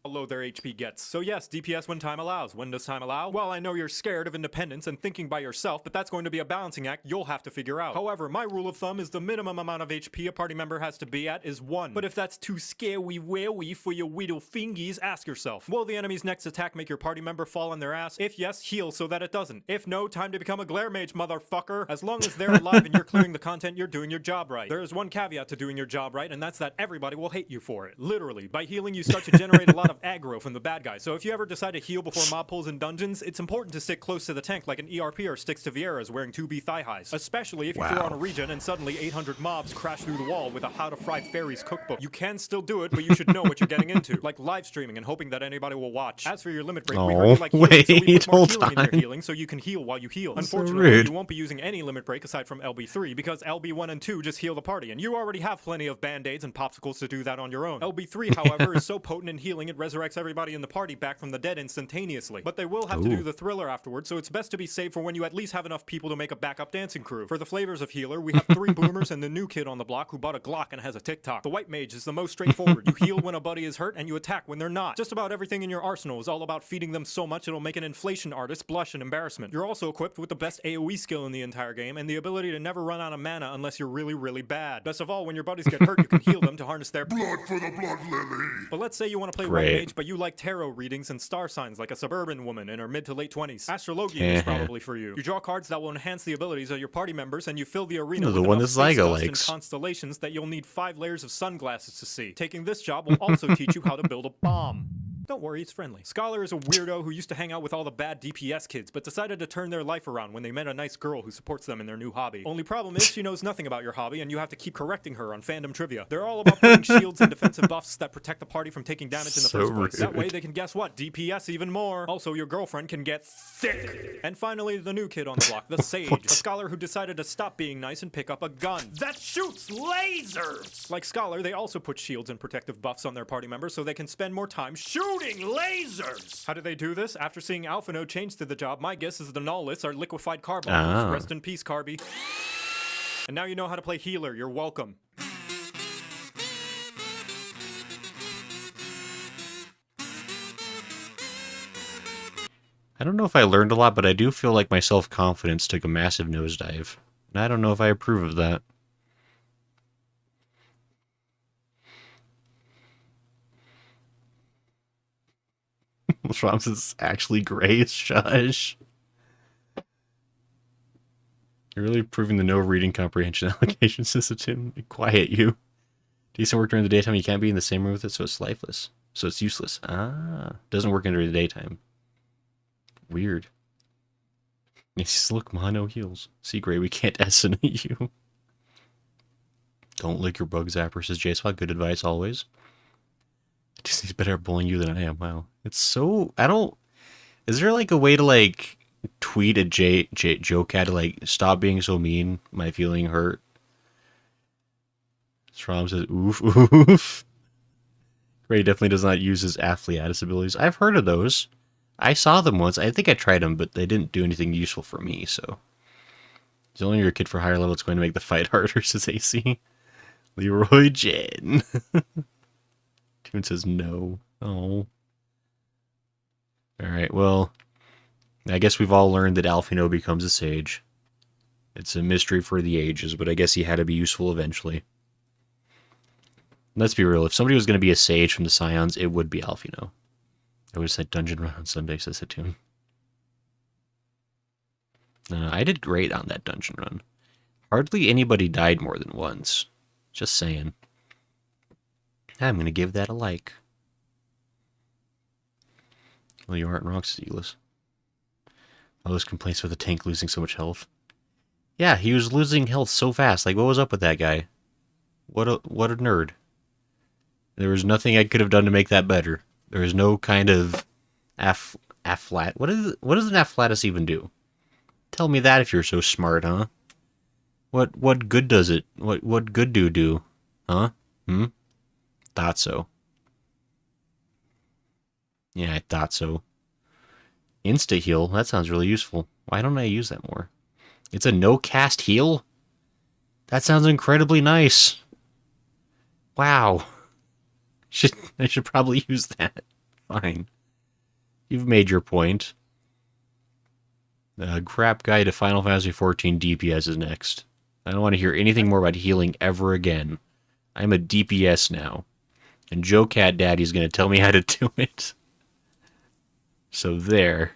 How low their HP gets. So yes, DPS when time allows. When does time allow? Well, I know you're scared of independence and thinking by yourself, but that's going to be a balancing act you'll have to figure out. However, my rule of thumb is the minimum amount of HP a party member has to be at is 1. But if that's too scary-wary for your little fingies, ask yourself, will the enemy's next attack make your party member fall on their ass? If yes, heal so that it doesn't. If no, time to become a glare mage, motherfucker. As long as they're alive and you're clearing the content, you're doing your job right. There is one caveat to doing your job right, and that's that everybody will hate you for it. Literally. By healing, you start to generate a lot of aggro from the bad guy. So if you ever decide to heal before mob pulls in dungeons, it's important to stick close to the tank like an ERPer sticks to Vieira's wearing 2B thigh highs. Especially if you throw on a regen and suddenly 800 mobs crash through the wall with a How to Fry Fairies cookbook. You can still do it, but you should know what you're getting into. Like live streaming and hoping that anybody will watch. As for your limit break, we heard you like healing, so we wait, put more hold healing in on. your healing so you can heal while you heal. That's so Unfortunately, rude. you won't be using any limit break aside from LB3 because LB1 and 2 just heal the party, and you already have plenty of band-aids and popsicles to do that on your own. LB3, however, is so potent in healing it resurrects everybody in the party back from the dead instantaneously. But they will have to do the thriller afterwards, so it's best to be safe for when you at least have enough people to make a backup dancing crew. For the flavors of healer, we have 3 boomers and the new kid on the block who bought a Glock and has a TikTok. The white mage is the most straightforward. You heal when a buddy is hurt and you attack when they're not. Just about everything in your arsenal is all about feeding them so much it'll make an inflation artist blush in embarrassment. You're also equipped with the best AoE skill in the entire game and the ability to never run out of mana unless you're really, really bad. Best of all, when your buddies get hurt, you can heal them to harness their Blood for the blood lily. But let's say you want to play Great. white mage, but you like tarot readings and star signs like a suburban woman in her mid to late 20s. Astrologian is probably for you. You draw cards that will enhance the abilities of your party members, and you fill the arena Oh, with the one enough that space Zygo dust and likes. constellations that you'll need 5 layers of sunglasses to see. Taking this job will also teach you how to build a bomb. Don't worry, it's friendly. Scholar is a weirdo who used to hang out with all the bad DPS kids, but decided to turn their life around when they met a nice girl who supports them in their new hobby. Only problem is she knows nothing about your hobby, and you have to keep correcting her on fandom trivia. They're all about putting shields and defensive buffs that protect the party from taking damage in the So first place. rude. That way they can guess what? DPS even more. Also, your girlfriend can get thick. And finally, the new kid on the block, the Sage, a scholar who decided to stop being nice and pick up a gun that shoots lasers! Like Scholar, they also put shields and protective buffs on their party members so they can spend more time shooting lasers! How do they do this? After seeing Alphino change to the job, my guess is the Nullists are liquefied carbon. Ah. Rest in peace, Carby. And now you know how to play healer. You're welcome. I don't know if I learned a lot, but I do feel like my self-confidence took a massive nosedive. And I don't know if I approve of that. Rams is actually gray. Shush. You're really proving the no reading comprehension allocation system. Quiet, you. Decent work during the daytime. You can't be in the same room with it, so it's lifeless. So it's useless. Ah. Doesn't work during the daytime. Weird. Yes, look, mono heals. See, Gray, we can't estimate you. Don't lick your bug zapper, says JSWAT. Good advice always. Disney's better at bullying you than I am. Wow. It's so... I don't... Is there, like, a way to, like, tweet at Joe-Cat to, like, stop being so mean? My feeling hurt. Strom says, oof, oof. Gray definitely does not use his Affliatus abilities. I've heard of those. I saw them once. I think I tried them, but they didn't do anything useful for me, so... It's only your kid for higher level. It's going to make the fight harder, says AC. Leroy Jen. Toon says no. Oh. Alright, well... I guess we've all learned that Alphino becomes a sage. It's a mystery for the ages, but I guess he had to be useful eventually. Let's be real. If somebody was going to be a sage from the Scions, it would be Alphino. I would have said dungeon run on Sunday, says Hatun. I did great on that dungeon run. Hardly anybody died more than once. Just saying. I'm going to give that a like. Well, you aren't wrong, Steeless. All those complaints about the tank losing so much health. Yeah, he was losing health so fast. Like, what was up with that guy? What a nerd. There was nothing I could have done to make that better. There is no kind of afflat. What does an afflatus even do? Tell me that if you're so smart, huh? What good does it? What good do? Huh? Thought so. Yeah, I thought so. Insta heal. That sounds really useful. Why don't I use that more? It's a no cast heal? That sounds incredibly nice. Wow. I should probably use that. Fine. You've made your point. Crap guide to Final Fantasy XIV DPS is next. I don't want to hear anything more about healing ever again. I'm a DPS now. And Joe Cat Daddy's going to tell me how to do it. So there.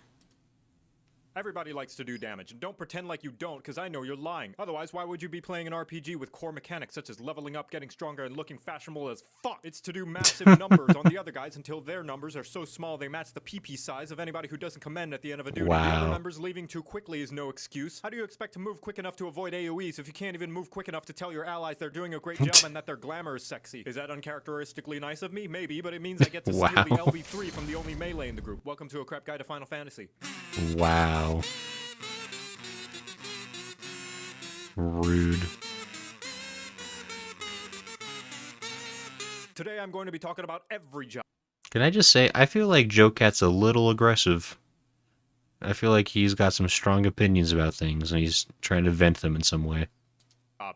Everybody likes to do damage, and don't pretend like you don't, because I know you're lying. Otherwise, why would you be playing an RPG with core mechanics such as leveling up, getting stronger, and looking fashionable as fuck? It's to do massive numbers on the other guys until their numbers are so small they match the PP size of anybody who doesn't commend at the end of a duty. Wow. The other members leaving too quickly is no excuse. How do you expect to move quick enough to avoid AoEs if you can't even move quick enough to tell your allies they're doing a great job and that their glamour is sexy? Is that uncharacteristically nice of me? Maybe, but it means I get to steal the LB3 from the only melee in the group. Welcome to a crap guide to Final Fantasy. Wow. Rude. Today I'm going to be talking about every job. Can I just say, I feel like Joe Cat's a little aggressive. I feel like he's got some strong opinions about things, and he's trying to vent them in some way.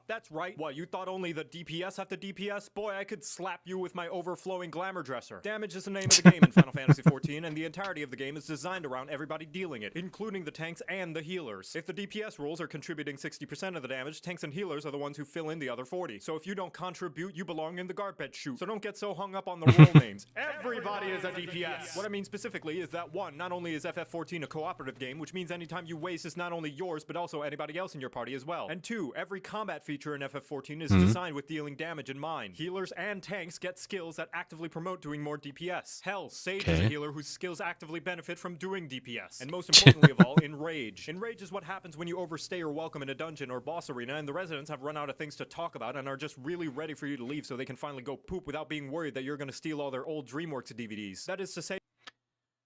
That's right. What, you thought only the DPS have to DPS? Boy, I could slap you with my overflowing glamour dresser. Damage is the name of the game in Final Fantasy XIV, and the entirety of the game is designed around everybody dealing it, including the tanks and the healers. If the DPS roles are contributing 60% of the damage, tanks and healers are the ones who fill in the other 40. So if you don't contribute, you belong in the garbage chute. So don't get so hung up on the role names. Everybody is a DPS! What I mean specifically is that 1, not only is FF14 a cooperative game, which means anytime you waste is not only yours, but also anybody else in your party as well. And 2, every combat combat feature in FF14 is designed with dealing damage in mind. Healers and tanks get skills that actively promote doing more DPS. Hell, Sage is a healer whose skills actively benefit from doing DPS. And most importantly of all, Enrage. Enrage is what happens when you overstay your welcome in a dungeon or boss arena and the residents have run out of things to talk about and are just really ready for you to leave so they can finally go poop without being worried that you're going to steal all their old DreamWorks DVDs. That is to say...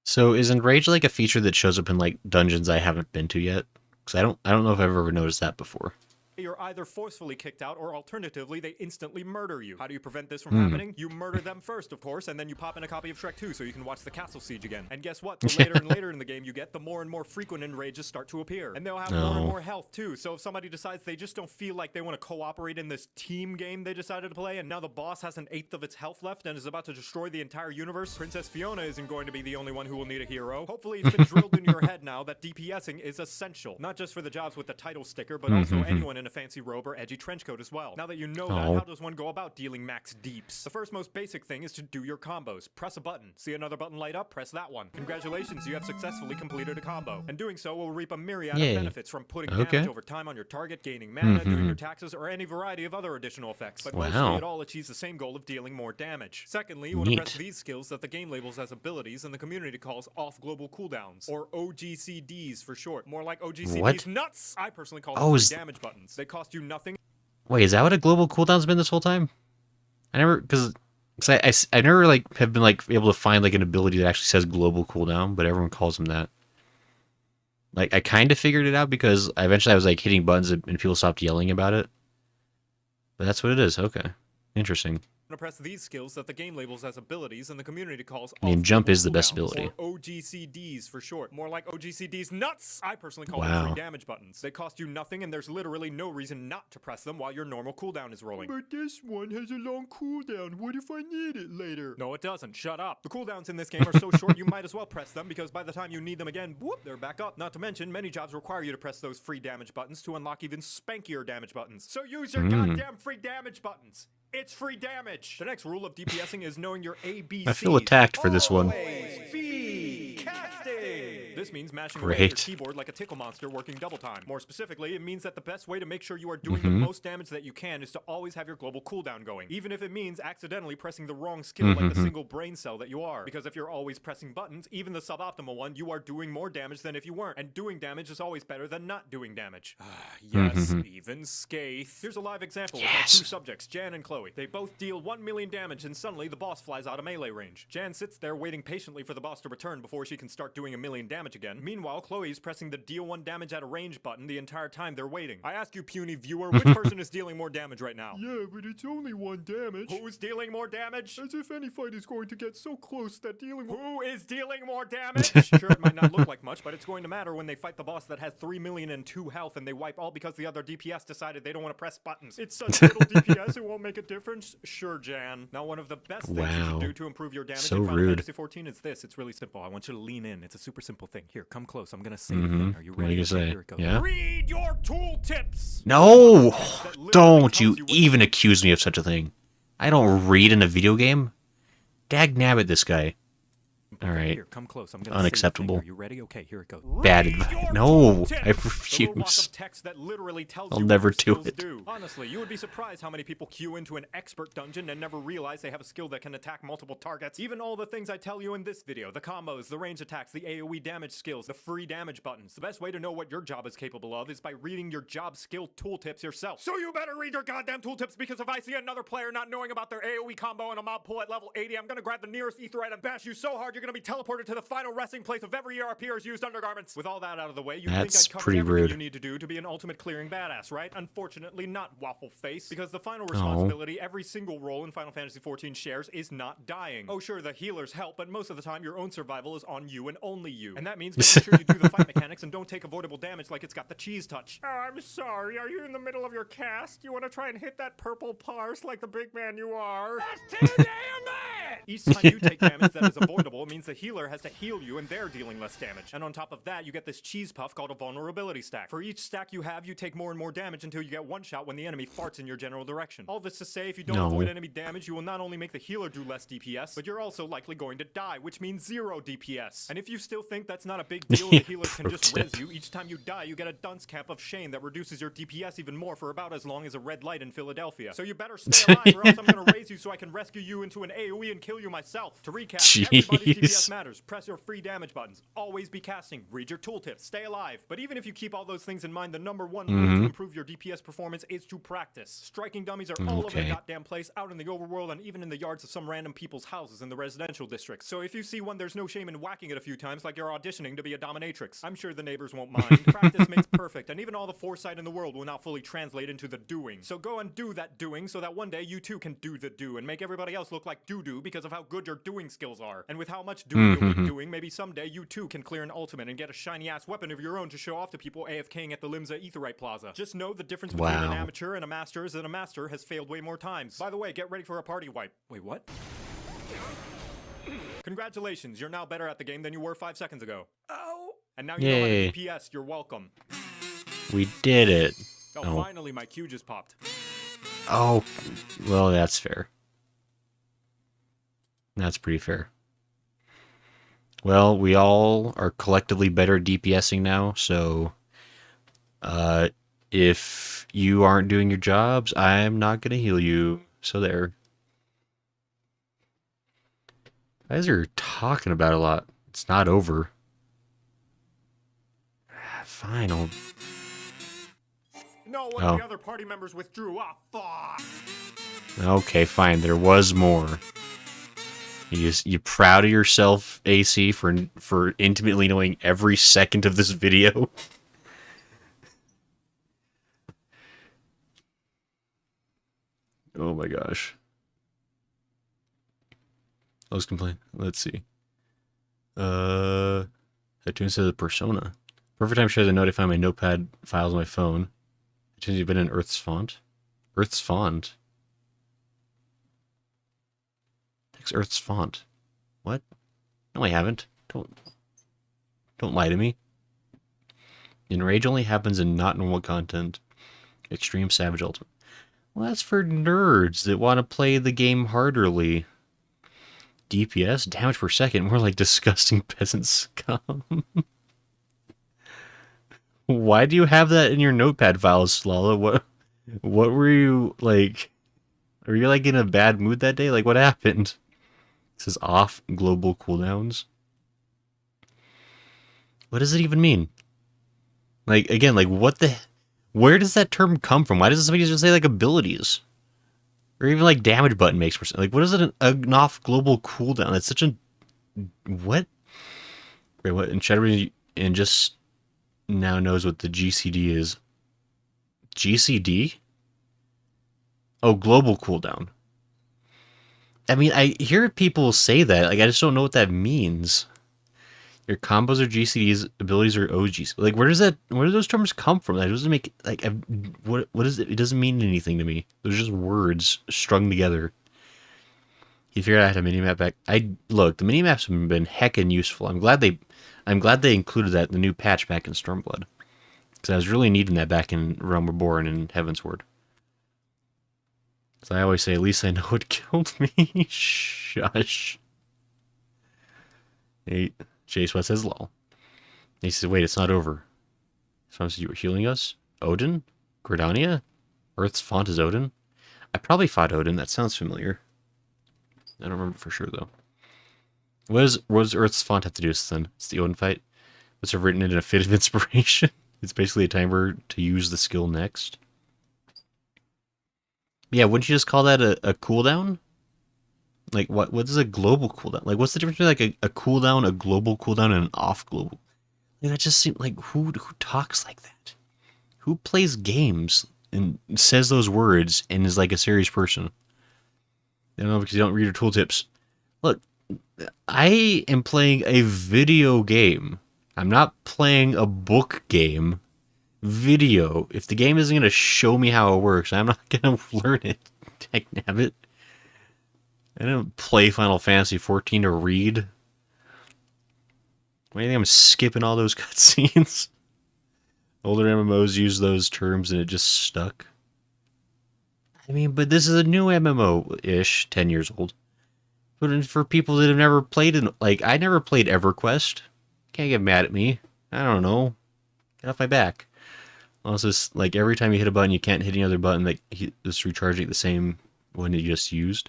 So is Enrage like a feature that shows up in like dungeons I haven't been to yet? Because I don't know if I've ever noticed that before. You're either forcefully kicked out or alternatively they instantly murder you. How do you prevent this from happening? You murder them first, of course, and then you pop in a copy of Shrek 2 so you can watch the castle siege again. And guess what? The later and later in the game you get, the more and more frequent enrages start to appear. And they'll have more and more health too. So if somebody decides they just don't feel like they want to cooperate in this team game they decided to play, and now the boss has 1/8 of its health left and is about to destroy the entire universe, Princess Fiona isn't going to be the only one who will need a hero. Hopefully it's been drilled into your head now that DPSing is essential. Not just for the jobs with the title sticker, but also anyone in a fancy robe or edgy trench coat as well. Now that you know that, how does one go about dealing max deeps? The first most basic thing is to do your combos. Press a button. See another button light up? Press that one. Congratulations, you have successfully completed a combo. And doing so will reap a myriad of benefits, from putting damage over time on your target, gaining mana, doing your taxes, or any variety of other additional effects. But mostly it all achieves the same goal of dealing more damage. Secondly, you want to press these skills that the game labels as abilities and the community calls off global cooldowns, or OGCDs for short. More like OGCDs nuts! I personally call them free damage buttons. They cost you nothing. Wait, is that what a global cooldown's been this whole time? I never, because I never like have been like able to find like an ability that actually says global cooldown, but everyone calls them that. Like I kind of figured it out because eventually I was like hitting buttons and people stopped yelling about it. But that's what it is. Okay, interesting. To press these skills that the game labels as abilities and the community calls jump is the best ability. Or OGCDs for short. More like OGCDs nuts! I personally call them free damage buttons. They cost you nothing and there's literally no reason not to press them while your normal cooldown is rolling. But this one has a long cooldown. What if I need it later? No, it doesn't. Shut up. The cooldowns in this game are so short you might as well press them because by the time you need them again, whoop, they're back up. Not to mention, many jobs require you to press those free damage buttons to unlock even spankier damage buttons. So use your goddamn free damage buttons. It's free damage! The next rule of DPSing is knowing your ABCs. I feel attacked for this one. Casting! This means mashing away at your keyboard like a tickle monster working double time. More specifically, it means that the best way to make sure you are doing the most damage that you can is to always have your global cooldown going. Even if it means accidentally pressing the wrong skill like the single brain cell that you are. Because if you're always pressing buttons, even the suboptimal one, you are doing more damage than if you weren't. And doing damage is always better than not doing damage. Yes, even Skaith. Here's a live example with our two subjects, Jan and Chloe. They both deal 1 million damage and suddenly the boss flies out of melee range. Jan sits there waiting patiently for the boss to return before she can start doing 1 million damage again. Meanwhile, Chloe's pressing the deal 1 damage at a range button the entire time they're waiting. I ask you, puny viewer, which person is dealing more damage right now? Yeah, but it's only 1 damage. Who's dealing more damage? As if any fight is going to get so close that dealing... Who is dealing more damage? Sure, it might not look like much, but it's going to matter when they fight the boss that has 3 million and 2 health and they wipe all because the other DPS decided they don't want to press buttons. It's such little DPS it won't make a difference. Sure, Jan. Now, one of the best things you should do to improve your damage in Final Fantasy XIV is this. It's really simple. I want you to lean in. It's a super simple thing. Here, come close. I'm going to say the thing. Are you ready? What are you going to say? Here it goes. Yeah? Read your tooltips! No! Don't you even accuse me of such a thing. I don't read in a video game. Dag nabbit, this guy. All right. Here, come close. I'm gonna unacceptable. Are you ready? Okay, here it goes. Bad advice. No, I refuse. I'll never do it. Honestly, you would be surprised how many people queue into an expert dungeon and never realize they have a skill that can attack multiple targets. Even all the things I tell you in this video, the combos, the range attacks, the AoE damage skills, the free damage buttons. The best way to know what your job is capable of is by reading your job skill tooltips yourself. So you better read your goddamn tooltips, because if I see another player not knowing about their AoE combo in a mob pool at level 80, I'm gonna grab the nearest aetherite and bash you so hard you're gonna be teleported to the final resting place of every ERPer's used undergarments. With all that out of the way, you think I'd cover everything you need to do to be an ultimate clearing badass, right? Unfortunately, not Waffle Face, because the final responsibility every single role in Final Fantasy XIV shares is not dying. Oh sure, the healers help, but most of the time your own survival is on you and only you. And that means making sure you do the fight mechanics and don't take avoidable damage like it's got the cheese touch. Oh, I'm sorry, are you in the middle of your cast? You want to try and hit that purple parse like the big man you are? That's too damn bad! Each time you take damage that is avoidable, it means means the healer has to heal you and they're dealing less damage. And on top of that, you get this cheese puff called a vulnerability stack. For each stack you have, you take more and more damage until you get one shot when the enemy farts in your general direction. All this to say, if you don't avoid enemy damage, you will not only make the healer do less DPS, but you're also likely going to die, which means 0 DPS. And if you still think that's not a big deal, the healers can just res you. Each time you die, you get a dunce cap of shame that reduces your DPS even more for about as long as a red light in Philadelphia. So you better stay alive or else I'm gonna raise you so I can rescue you into an AoE and kill you myself. To recap, everybody's DPS matters. Press your free damage buttons. Always be casting. Read your tooltips. Stay alive. But even if you keep all those things in mind, the number one rule to improve your DPS performance is to practice. Striking dummies are all over the goddamn place, out in the overworld, and even in the yards of some random people's houses in the residential districts. So if you see one, there's no shame in whacking it a few times like you're auditioning to be a dominatrix. I'm sure the neighbors won't mind. Practice makes perfect, and even all the foresight in the world will not fully translate into the doing. So go and do that doing so that one day you too can do the do and make everybody else look like doo-doo because of how good your doing skills are. And with how much doing you'll be doing, maybe someday you too can clear an ultimate and get a shiny-ass weapon of your own to show off to people AFKing at the Limsa Aetherite Plaza. Just know the difference between an amateur and a master is that a master has failed way more times. By the way, get ready for a party wipe. Wait, what? Congratulations, you're now better at the game than you were 5 seconds ago. Oh! And now you know how to DPS, you're welcome. We did it. Oh, finally, my Q just popped. Oh, well, that's fair. That's pretty fair. Well, we all are collectively better at DPSing now, so if you aren't doing your jobs, I'm not going to heal you. So there. You guys are talking about a lot. It's not over. Fine, I'll... No, one of the other party members withdrew. Ah, fuck. Okay, fine. There was more. You proud of yourself, AC, for intimately knowing every second of this video? Oh my gosh. Let's complain. Let's see. iTunes says Persona. Perfect time shows I notify my notepad files on my phone. iTunes, you've been in Earth's font. Earth's font. Text Earth's font. What? No, I haven't. Don't lie to me. Enrage only happens in not normal content. Extreme Savage Ultimate. Well, that's for nerds that want to play the game harderly. DPS? Damage per second? More like disgusting peasant scum. Why do you have that in your notepad files, Slala? What were you, like... Are you, like, in a bad mood that day? Like, what happened? It says off global cooldowns. What does it even mean? Like, again, like, what the... Where does that term come from? Why doesn't somebody just say, like, abilities? Or even, like, damage button makes more sense. Like, what is it an off global cooldown? That's such a... What? Wait, what? And Shadowbreeze and just now knows what the GCD is. GCD? Oh, global cooldown. I mean, I hear people say that. Like, I just don't know what that means. Your combos are GCDs, abilities are OGs. Like, where do those terms come from? That doesn't make, like, what is it? It doesn't mean anything to me. Those are just words strung together. You figured out how to minimap back. Look, the minimaps have been heckin' useful. I'm glad they included that in the new patch back in Stormblood. Because I was really needing that back in Realm Reborn and Heavensward. So I always say, at least I know what killed me. Shush. Hey, Chase West says lol. He says, wait, it's not over. So you were healing us? Odin? Gridania? Earth's font is Odin? I probably fought Odin. That sounds familiar. I don't remember for sure, though. What does Earth's font have to do with this then? It's the Odin fight? What's written in a fit of inspiration? It's basically a timer to use the skill next. Yeah, wouldn't you just call that a cooldown? Like, what is a global cooldown? Like, what's the difference between, like, a cooldown, a global cooldown, and an off global? Like, that just seems like, who talks like that? Who plays games and says those words and is, like, a serious person? I don't know, because you don't read your tooltips. Look, I am playing a video game. I'm not playing a book game. Video. If the game isn't going to show me how it works, I'm not going to learn it. Heck nabbit. I don't play Final Fantasy 14 to read. Why do you think I'm skipping all those cutscenes? Older MMOs use those terms and it just stuck. I mean, but this is a new MMO-ish, 10 years old. But for people that have never played it, like, I never played EverQuest. Can't get mad at me. I don't know. Get off my back. Also, like, every time you hit a button, you can't hit any other button that is recharging the same one you just used.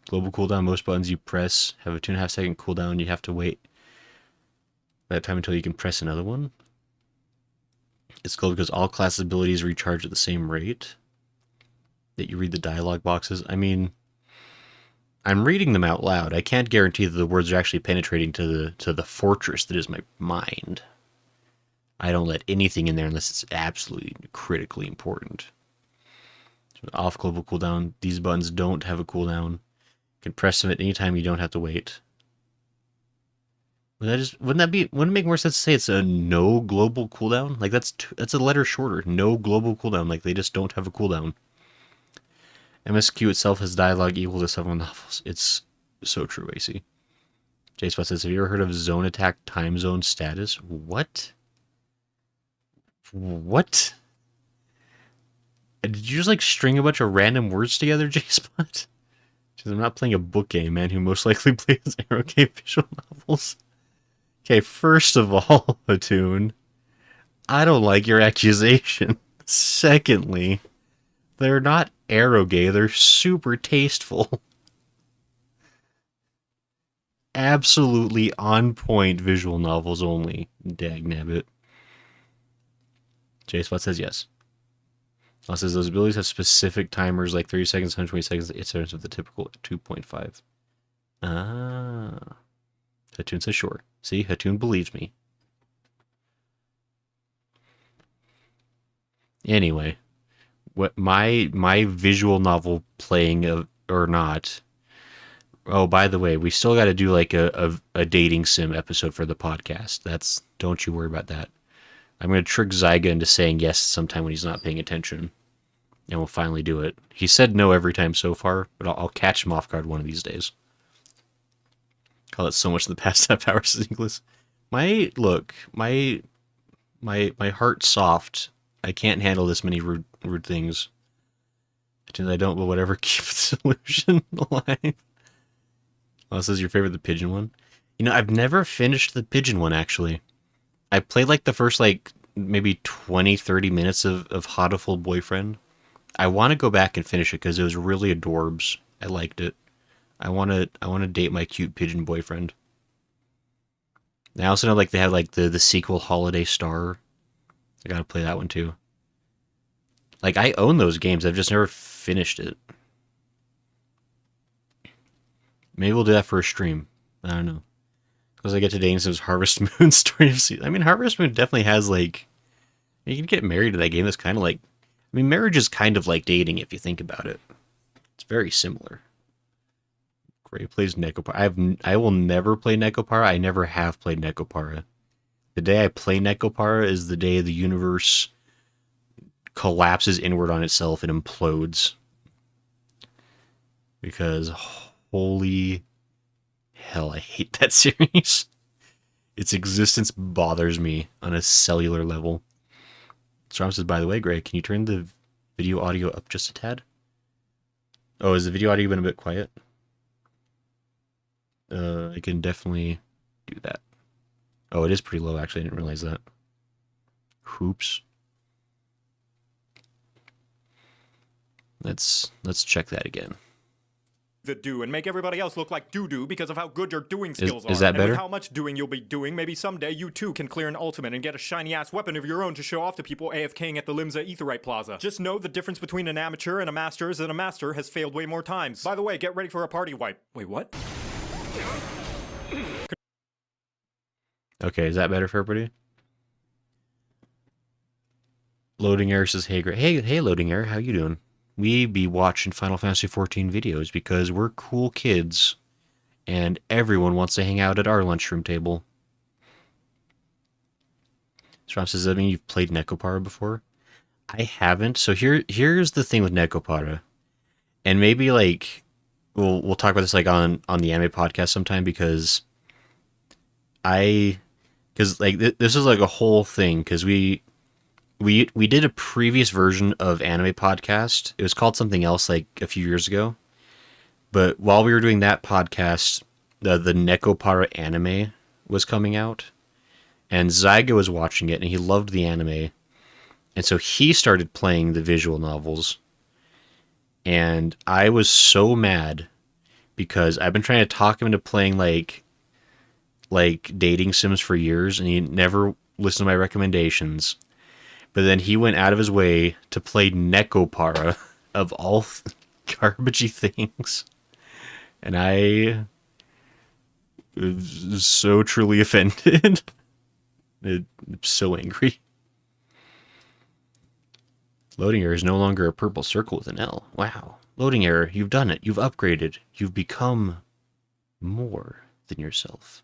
Global cooldown, most buttons you press have a 2.5 second cooldown. You have to wait that time until you can press another one. It's cool because all class abilities recharge at the same rate that you read the dialogue boxes. I mean, I'm reading them out loud. I can't guarantee that the words are actually penetrating to the fortress that is my mind. I don't let anything in there unless it's absolutely critically important. So off global cooldown. These buttons don't have a cooldown. You can press them at any time. You don't have to wait. Wouldn't it make more sense to say it's a no global cooldown? Like that's a letter shorter. No global cooldown. Like they just don't have a cooldown. MSQ itself has dialogue equal to several novels. It's so true, AC. J-Spot says, have you ever heard of zone attack time zone status? What? What? Did you just like string a bunch of random words together, J-Spot? I'm not playing a book game, man, who most likely plays Arrow Game visual novels. Okay, first of all, Hatun, I don't like your accusation. Secondly, they're not arrogay, they're super tasteful. Absolutely on point visual novels only. Dagnabbit. J-Spot says yes. Also says those abilities have specific timers like 30 seconds, 120 seconds, etc. of the typical 2.5. Ah. Hatun says sure. See, Hatun believes me. Anyway, what my visual novel playing or not. Oh, by the way, we still got to do like a dating sim episode for the podcast. Don't you worry about that. I'm going to trick Zyga into saying yes sometime when he's not paying attention. And we'll finally do it. He said no every time so far, but I'll catch him off guard one of these days. Call it so much in the past half hour, English. My heart's soft. I can't handle this many rude things. I don't, but whatever, keep the solution alive. Oh, this is your favorite, the pigeon one? You know, I've never finished the pigeon one, actually. I played like the first maybe 20, 30 minutes of Hodiful Boyfriend. I want to go back and finish it because it was really adorbs. I liked it. I want to date my cute pigeon boyfriend. I also know like they have like the sequel Holiday Star. I gotta play that one too. Like I own those games. I've just never finished it. Maybe we'll do that for a stream. I don't know. Because I get to dating Sims Harvest Moon Story of Seasons. I mean, Harvest Moon definitely has like you can get married to that game. That's kind of like marriage is kind of like dating if you think about it. It's very similar. Gray plays Necopara. I will never play Necopara. I never have played Necopara. The day I play Necopara is the day the universe collapses inward on itself and implodes. Because holy hell, I hate that series. Its existence bothers me on a cellular level. Strom says, by the way, Greg, can you turn the video audio up just a tad? Oh, has the video audio been a bit quiet? I can definitely do that. Oh, it is pretty low, actually. I didn't realize that. Hoops. Let's check that again. Do and make everybody else look like doo-doo because of how good your doing skills are. Is that better? And with how much doing you'll be doing, maybe someday you too can clear an ultimate and get a shiny-ass weapon of your own to show off to people AFKing at the Limsa Aetherite Plaza. Just know the difference between an amateur and a master is that a master has failed way more times. By the way, get ready for a party wipe. Wait, what? Okay, is that better for everybody? Loading Error says, hey, Greg. Hey, Loading Error, how you doing? We be watching Final Fantasy XIV videos because we're cool kids and everyone wants to hang out at our lunchroom table. Strom says, does that mean you've played Necopara before? I haven't. So here's the thing with Necopara. And maybe like we'll talk about this like on the anime podcast sometime because I because like this is like a whole thing because we did a previous version of anime podcast. It was called something else like a few years ago. But while we were doing that podcast, the Nekopara anime was coming out, and Zyga was watching it, and he loved the anime, and so he started playing the visual novels, and I was so mad because I've been trying to talk him into playing like dating sims for years, and he never listened to my recommendations. But then he went out of his way to play Nekopara of all garbagey things. And I was so truly offended. I'm so angry. Loading error is no longer a purple circle with an L. Wow. Loading error, you've done it. You've upgraded. You've become more than yourself.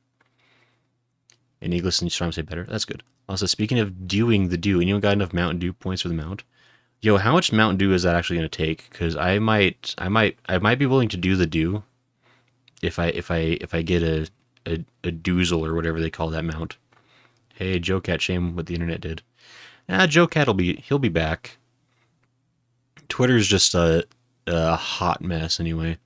And English and trying to say better. That's good. Also, speaking of doing the do, anyone got enough Mountain Dew points for the mount? Yo, how much Mountain Dew is that actually going to take? Because I might be willing to do the do if I get a doozle or whatever they call that mount. Hey, Joe Cat, shame what the internet did. Joe Cat he'll be back. Twitter's just a hot mess anyway.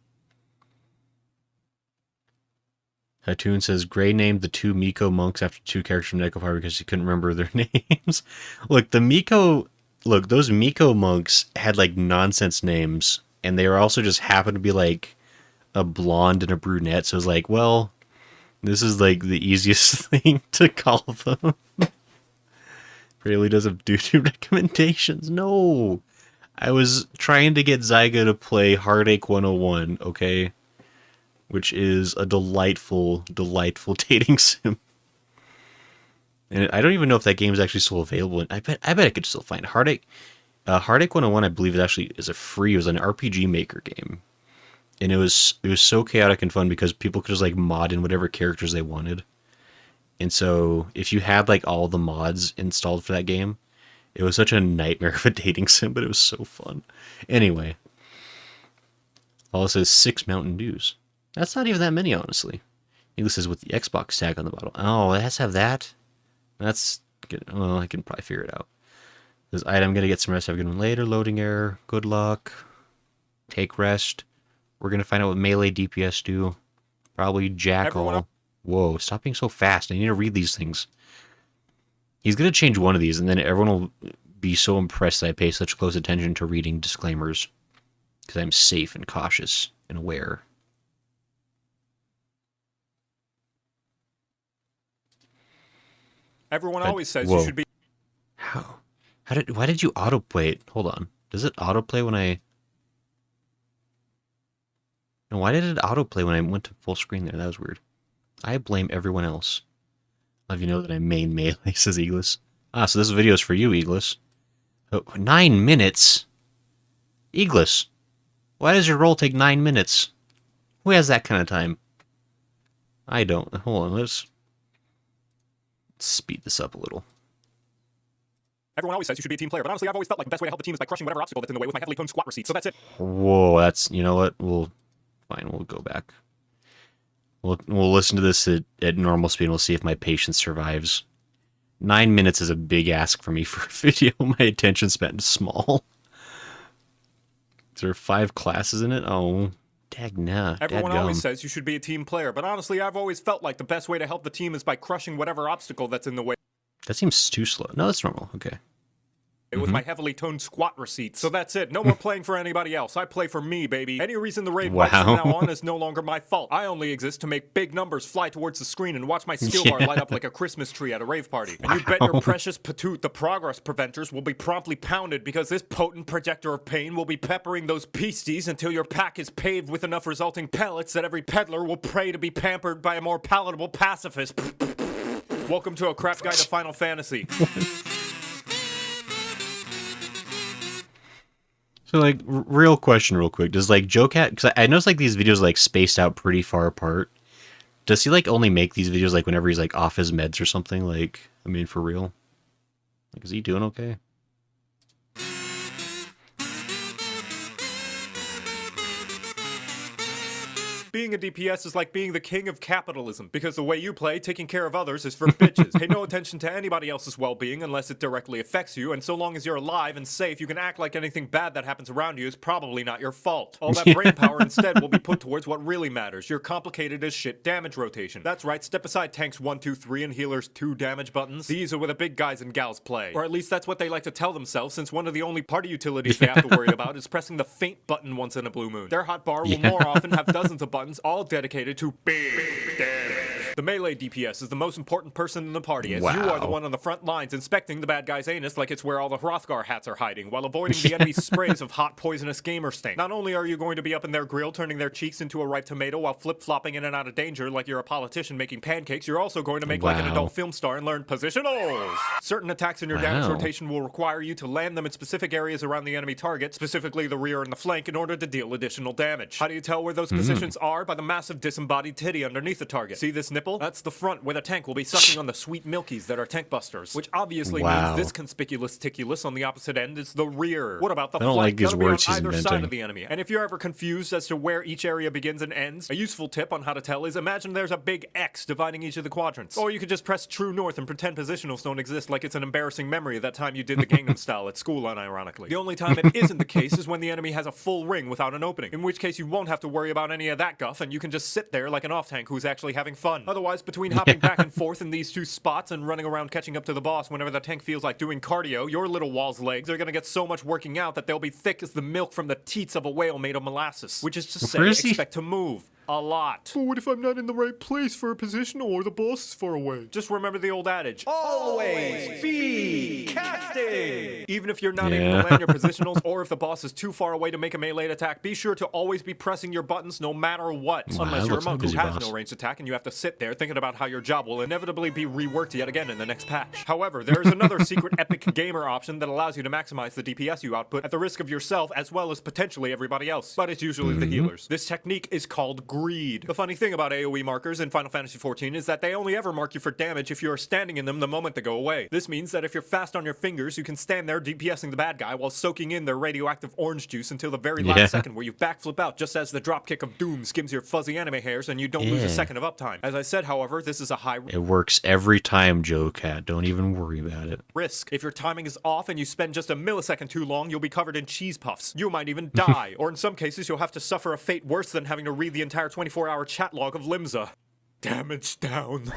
Hattoon says Gray named the two Miko monks after two characters from Nekopar because he couldn't remember their names. Those Miko monks had like nonsense names, and they were also just happened to be like a blonde and a brunette. So it was like, well, this is like the easiest thing to call them. Really doesn't do two recommendations. No, I was trying to get Zyga to play Heartache 101. Okay. Which is a delightful, delightful dating sim. And I don't even know if that game is actually still available. I bet I could still find it. Heartache 101, I believe it actually is it was an RPG Maker game. And it was so chaotic and fun because people could just like mod in whatever characters they wanted. And so if you had like all the mods installed for that game, it was such a nightmare of a dating sim, but it was so fun. Anyway. All it says 6 Mountain Dews. That's not even that many, honestly. This is with the Xbox tag on the bottle. Oh, it has to have that? That's good. Well, I can probably figure it out. This item, I'm going to get some rest. Have a good one later. Loading error. Good luck. Take rest. We're going to find out what melee DPS do. Probably Jackal. Whoa, stop being so fast. I need to read these things. He's going to change one of these, and then everyone will be so impressed that I pay such close attention to reading disclaimers. Because I'm safe and cautious and aware. Everyone always says you should be... How? Why did you autoplay it? Hold on. Does it autoplay when I... No, why did it autoplay when I went to full screen there? That was weird. I blame everyone else. I'll have you know that I main melee, says Eagles. So this video is for you, Eagles. Oh, 9 minutes? Eagles, why does your roll take 9 minutes? Who has that kind of time? I don't. Hold on, let's speed this up a little. Everyone always says you should be a team player, but honestly, I've always felt like the best way to help the team is by crushing whatever obstacle that's in the way with my heavily toned squat receipt, so that's it. Whoa, that's... You know what? Fine, we'll go back. We'll listen to this at normal speed and we'll see if my patience survives. 9 minutes is a big ask for me for a video. My attention span is small. Is there 5 classes in it? Oh, dagna. Everyone always says you should be a team player, but honestly, I've always felt like the best way to help the team is by crushing whatever obstacle that's in the way. That seems too slow. No, that's normal. Okay. With my heavily toned squat receipts. So that's it. No more playing for anybody else. I play for me, baby. Any reason the raid wipes from now on is no longer my fault. I only exist to make big numbers fly towards the screen and watch my skill bar light up like a Christmas tree at a rave party. And you bet your precious patoot the progress preventers will be promptly pounded because this potent projector of pain will be peppering those beasties until your pack is paved with enough resulting pellets that every peddler will pray to be pampered by a more palatable pacifist. Welcome to a craft guide to Final Fantasy. So, like, real question real quick. Does, like, Joe Cat... Because I noticed, like, these videos, like, spaced out pretty far apart. Does he, like, only make these videos, like, whenever he's, like, off his meds or something? Like, I mean, for real? Like, is he doing okay? Being a DPS is like being the king of capitalism, because the way you play, taking care of others is for bitches. Pay no attention to anybody else's well-being unless it directly affects you, and so long as you're alive and safe, you can act like anything bad that happens around you is probably not your fault. All that brain power instead will be put towards what really matters, your complicated as shit damage rotation. That's right, step aside tanks 1, 2, 3 and healers 2 damage buttons. These are where the big guys and gals play. Or at least that's what they like to tell themselves, since one of the only party utilities they have to worry about is pressing the faint button once in a blue moon. Their hotbar will more often have dozens of buttons, all dedicated to big damage. The melee DPS is the most important person in the party, as you are the one on the front lines inspecting the bad guy's anus like it's where all the Hrothgar hats are hiding, while avoiding the enemy's sprays of hot, poisonous gamer stink. Not only are you going to be up in their grill turning their cheeks into a ripe tomato while flip-flopping in and out of danger like you're a politician making pancakes, you're also going to make like an adult film star and learn positionals. Certain attacks in your damage rotation will require you to land them in specific areas around the enemy target, specifically the rear and the flank, in order to deal additional damage. How do you tell where those positions are? By the massive disembodied titty underneath the target. See this nipple? That's the front, where the tank will be sucking on the sweet milkies that are tank busters, which obviously means this conspicuous ticulus on the opposite end is the rear. What about the flank? That'll be on either side of the enemy. And if you're ever confused as to where each area begins and ends, a useful tip on how to tell is imagine there's a big X dividing each of the quadrants. Or you could just press true north and pretend positionals don't exist like it's an embarrassing memory of that time you did the Gangnam Style at school, unironically. The only time it isn't the case is when the enemy has a full ring without an opening, in which case you won't have to worry about any of that guff and you can just sit there like an off-tank who's actually having fun. Otherwise, between hopping back and forth in these two spots and running around catching up to the boss whenever the tank feels like doing cardio, your little wall's legs are gonna get so much working out that they'll be thick as the milk from the teats of a whale made of molasses. Which is to say, expect to move a lot. But what if I'm not in the right place for a positional or the boss is far away? Just remember the old adage, always be casting! Even if you're not able to land your positionals or if the boss is too far away to make a melee attack, be sure to always be pressing your buttons no matter what. Unless you're a monk who has no ranged attack and you have to sit there thinking about how your job will inevitably be reworked yet again in the next patch. However, there is another secret epic gamer option that allows you to maximize the DPS you output at the risk of yourself as well as potentially everybody else. But it's usually the healers. This technique is called greed. The funny thing about AoE markers in Final Fantasy XIV is that they only ever mark you for damage if you are standing in them the moment they go away. This means that if you're fast on your fingers, you can stand there DPSing the bad guy while soaking in their radioactive orange juice until the very last second where you backflip out just as the dropkick of doom skims your fuzzy anime hairs and you don't lose a second of uptime. As I said, however, this is a high It works every time, Joe Cat. Don't even worry about it. risk. If your timing is off and you spend just a millisecond too long, you'll be covered in cheese puffs. You might even die. Or in some cases, you'll have to suffer a fate worse than having to read the entire 24-hour chat log of Limsa. Damage down.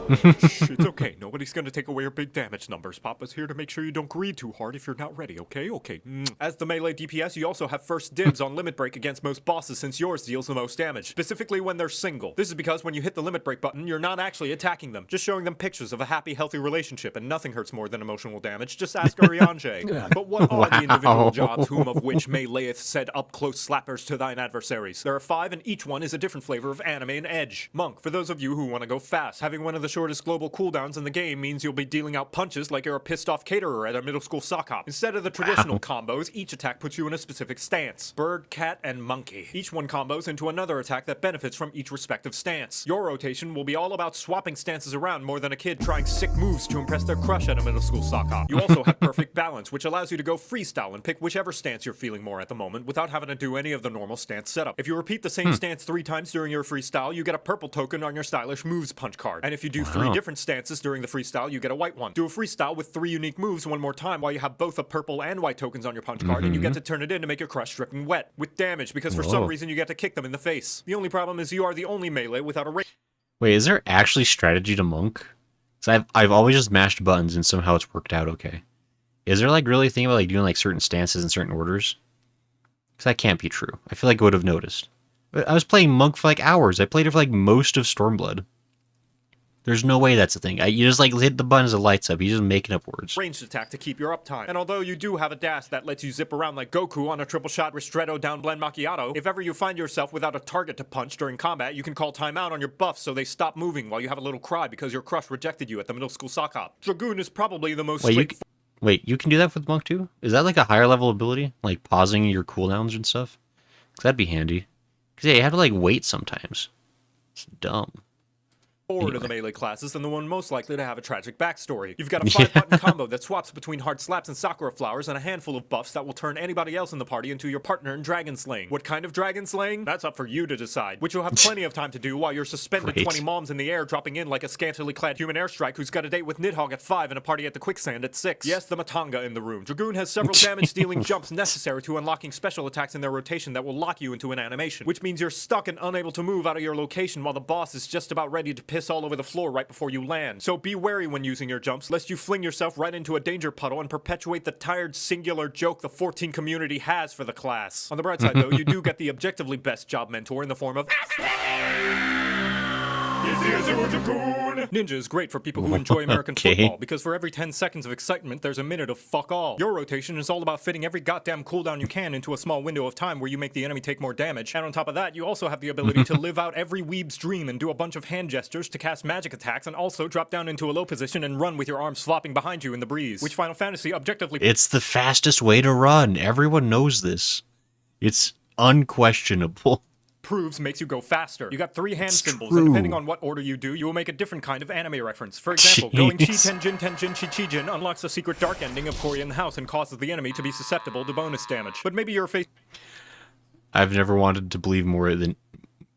Shh, it's okay. Nobody's gonna take away your big damage numbers. Papa's here to make sure you don't greed too hard if you're not ready, okay? Okay. As the melee DPS, you also have first dibs on limit break against most bosses since yours deals the most damage, specifically when they're single. This is because when you hit the limit break button, you're not actually attacking them, just showing them pictures of a happy, healthy relationship, and nothing hurts more than emotional damage. Just ask Arianje. But what are the individual jobs whom of which melayeth said up-close slappers to thine adversaries? There are 5, and each one is a different flavor of anime and edge. Monk, for those of you who want to go fast, having one of the shortest global cooldowns in the game means you'll be dealing out punches like you're a pissed-off caterer at a middle school sock hop. Instead of the traditional combos, each attack puts you in a specific stance. Bird, cat, and monkey. Each one combos into another attack that benefits from each respective stance. Your rotation will be all about swapping stances around more than a kid trying sick moves to impress their crush at a middle school sock hop. You also have perfect balance, which allows you to go freestyle and pick whichever stance you're feeling more at the moment without having to do any of the normal stance setup. If you repeat the same stance 3 times during your freestyle, you get a purple token on your stylish moves punch card. And if you do 3 different stances during the freestyle, you get a white one. Do a freestyle with 3 unique moves one more time while you have both a purple and white tokens on your punch card, and you get to turn it in to make your crush dripping wet with damage because for some reason you get to kick them in the face. The only problem is you are the only melee without a range. Wait, is there actually strategy to Monk? Because I've always just mashed buttons and somehow it's worked out okay. Is there like really a thing about like doing like certain stances in certain orders? Because that can't be true. I feel like I would have noticed. But I was playing Monk for like hours. I played it for like most of Stormblood. There's no way that's a thing. You just like hit the button as it lights up. You're just making up words. Ranged attack to keep your uptime. And although you do have a dash that lets you zip around like Goku on a triple shot Ristretto down blend macchiato, if ever you find yourself without a target to punch during combat, you can call timeout on your buffs so they stop moving while you have a little cry because your crush rejected you at the middle school sock hop. Dragoon is probably the most Wait, you can do that with Monk too? Is that like a higher level ability? Like pausing your cooldowns and stuff? Because that'd be handy. Because yeah, you have to like wait sometimes. It's dumb. forward of the melee classes and the one most likely to have a tragic backstory. You've got a 5-button combo that swaps between hard slaps and sakura flowers and a handful of buffs that will turn anybody else in the party into your partner in dragon slaying. What kind of dragon slaying? That's up for you to decide, which you'll have plenty of time to do while you're suspended Great. 20 moms in the air dropping in like a scantily clad human airstrike who's got a date with Nidhogg at 5 and a party at the quicksand at 6. Yes, the Matanga in the room. Dragoon has several damage-dealing jumps necessary to unlocking special attacks in their rotation that will lock you into an animation, which means you're stuck and unable to move out of your location while the boss is just about ready to piss all over the floor right before you land. So be wary when using your jumps, lest you fling yourself right into a danger puddle and perpetuate the tired singular joke the 14 community has for the class. On the bright side, though, you do get the objectively best job mentor in the form of Ninja is great for people who enjoy American football, because for every 10 seconds of excitement, there's a minute of fuck all. Your rotation is all about fitting every goddamn cooldown you can into a small window of time where you make the enemy take more damage, and on top of that, you also have the ability to live out every weeb's dream and do a bunch of hand gestures to cast magic attacks and also drop down into a low position and run with your arms flopping behind you in the breeze, which Final Fantasy objectively... It's the fastest way to run. Everyone knows this. It's unquestionable. proves makes you go faster. You got 3 hand symbols, true. and depending on what order you do, you will make a different kind of anime reference. For example, going Chi Tenjin Tenjin Chi Chijin unlocks the secret dark ending of Cory in the house and causes the enemy to be susceptible to bonus damage. But maybe you're facing... I've never wanted to believe more than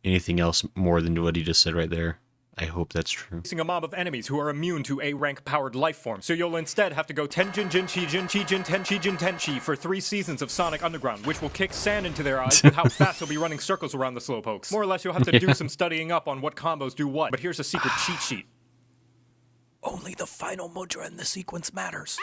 anything else more than what he just said right there. I hope that's true. Facing a mob of enemies who are immune to A-rank powered life forms, so you'll instead have to go Tenjin Jin Chijin Chijin Ten Chijin Tenchi for 3 seasons of Sonic Underground, which will kick sand into their eyes with how fast you'll be running circles around the slowpokes. More or less, you'll have to do some studying up on what combos do what, but here's a secret cheat sheet. Only the final mudra in the sequence matters.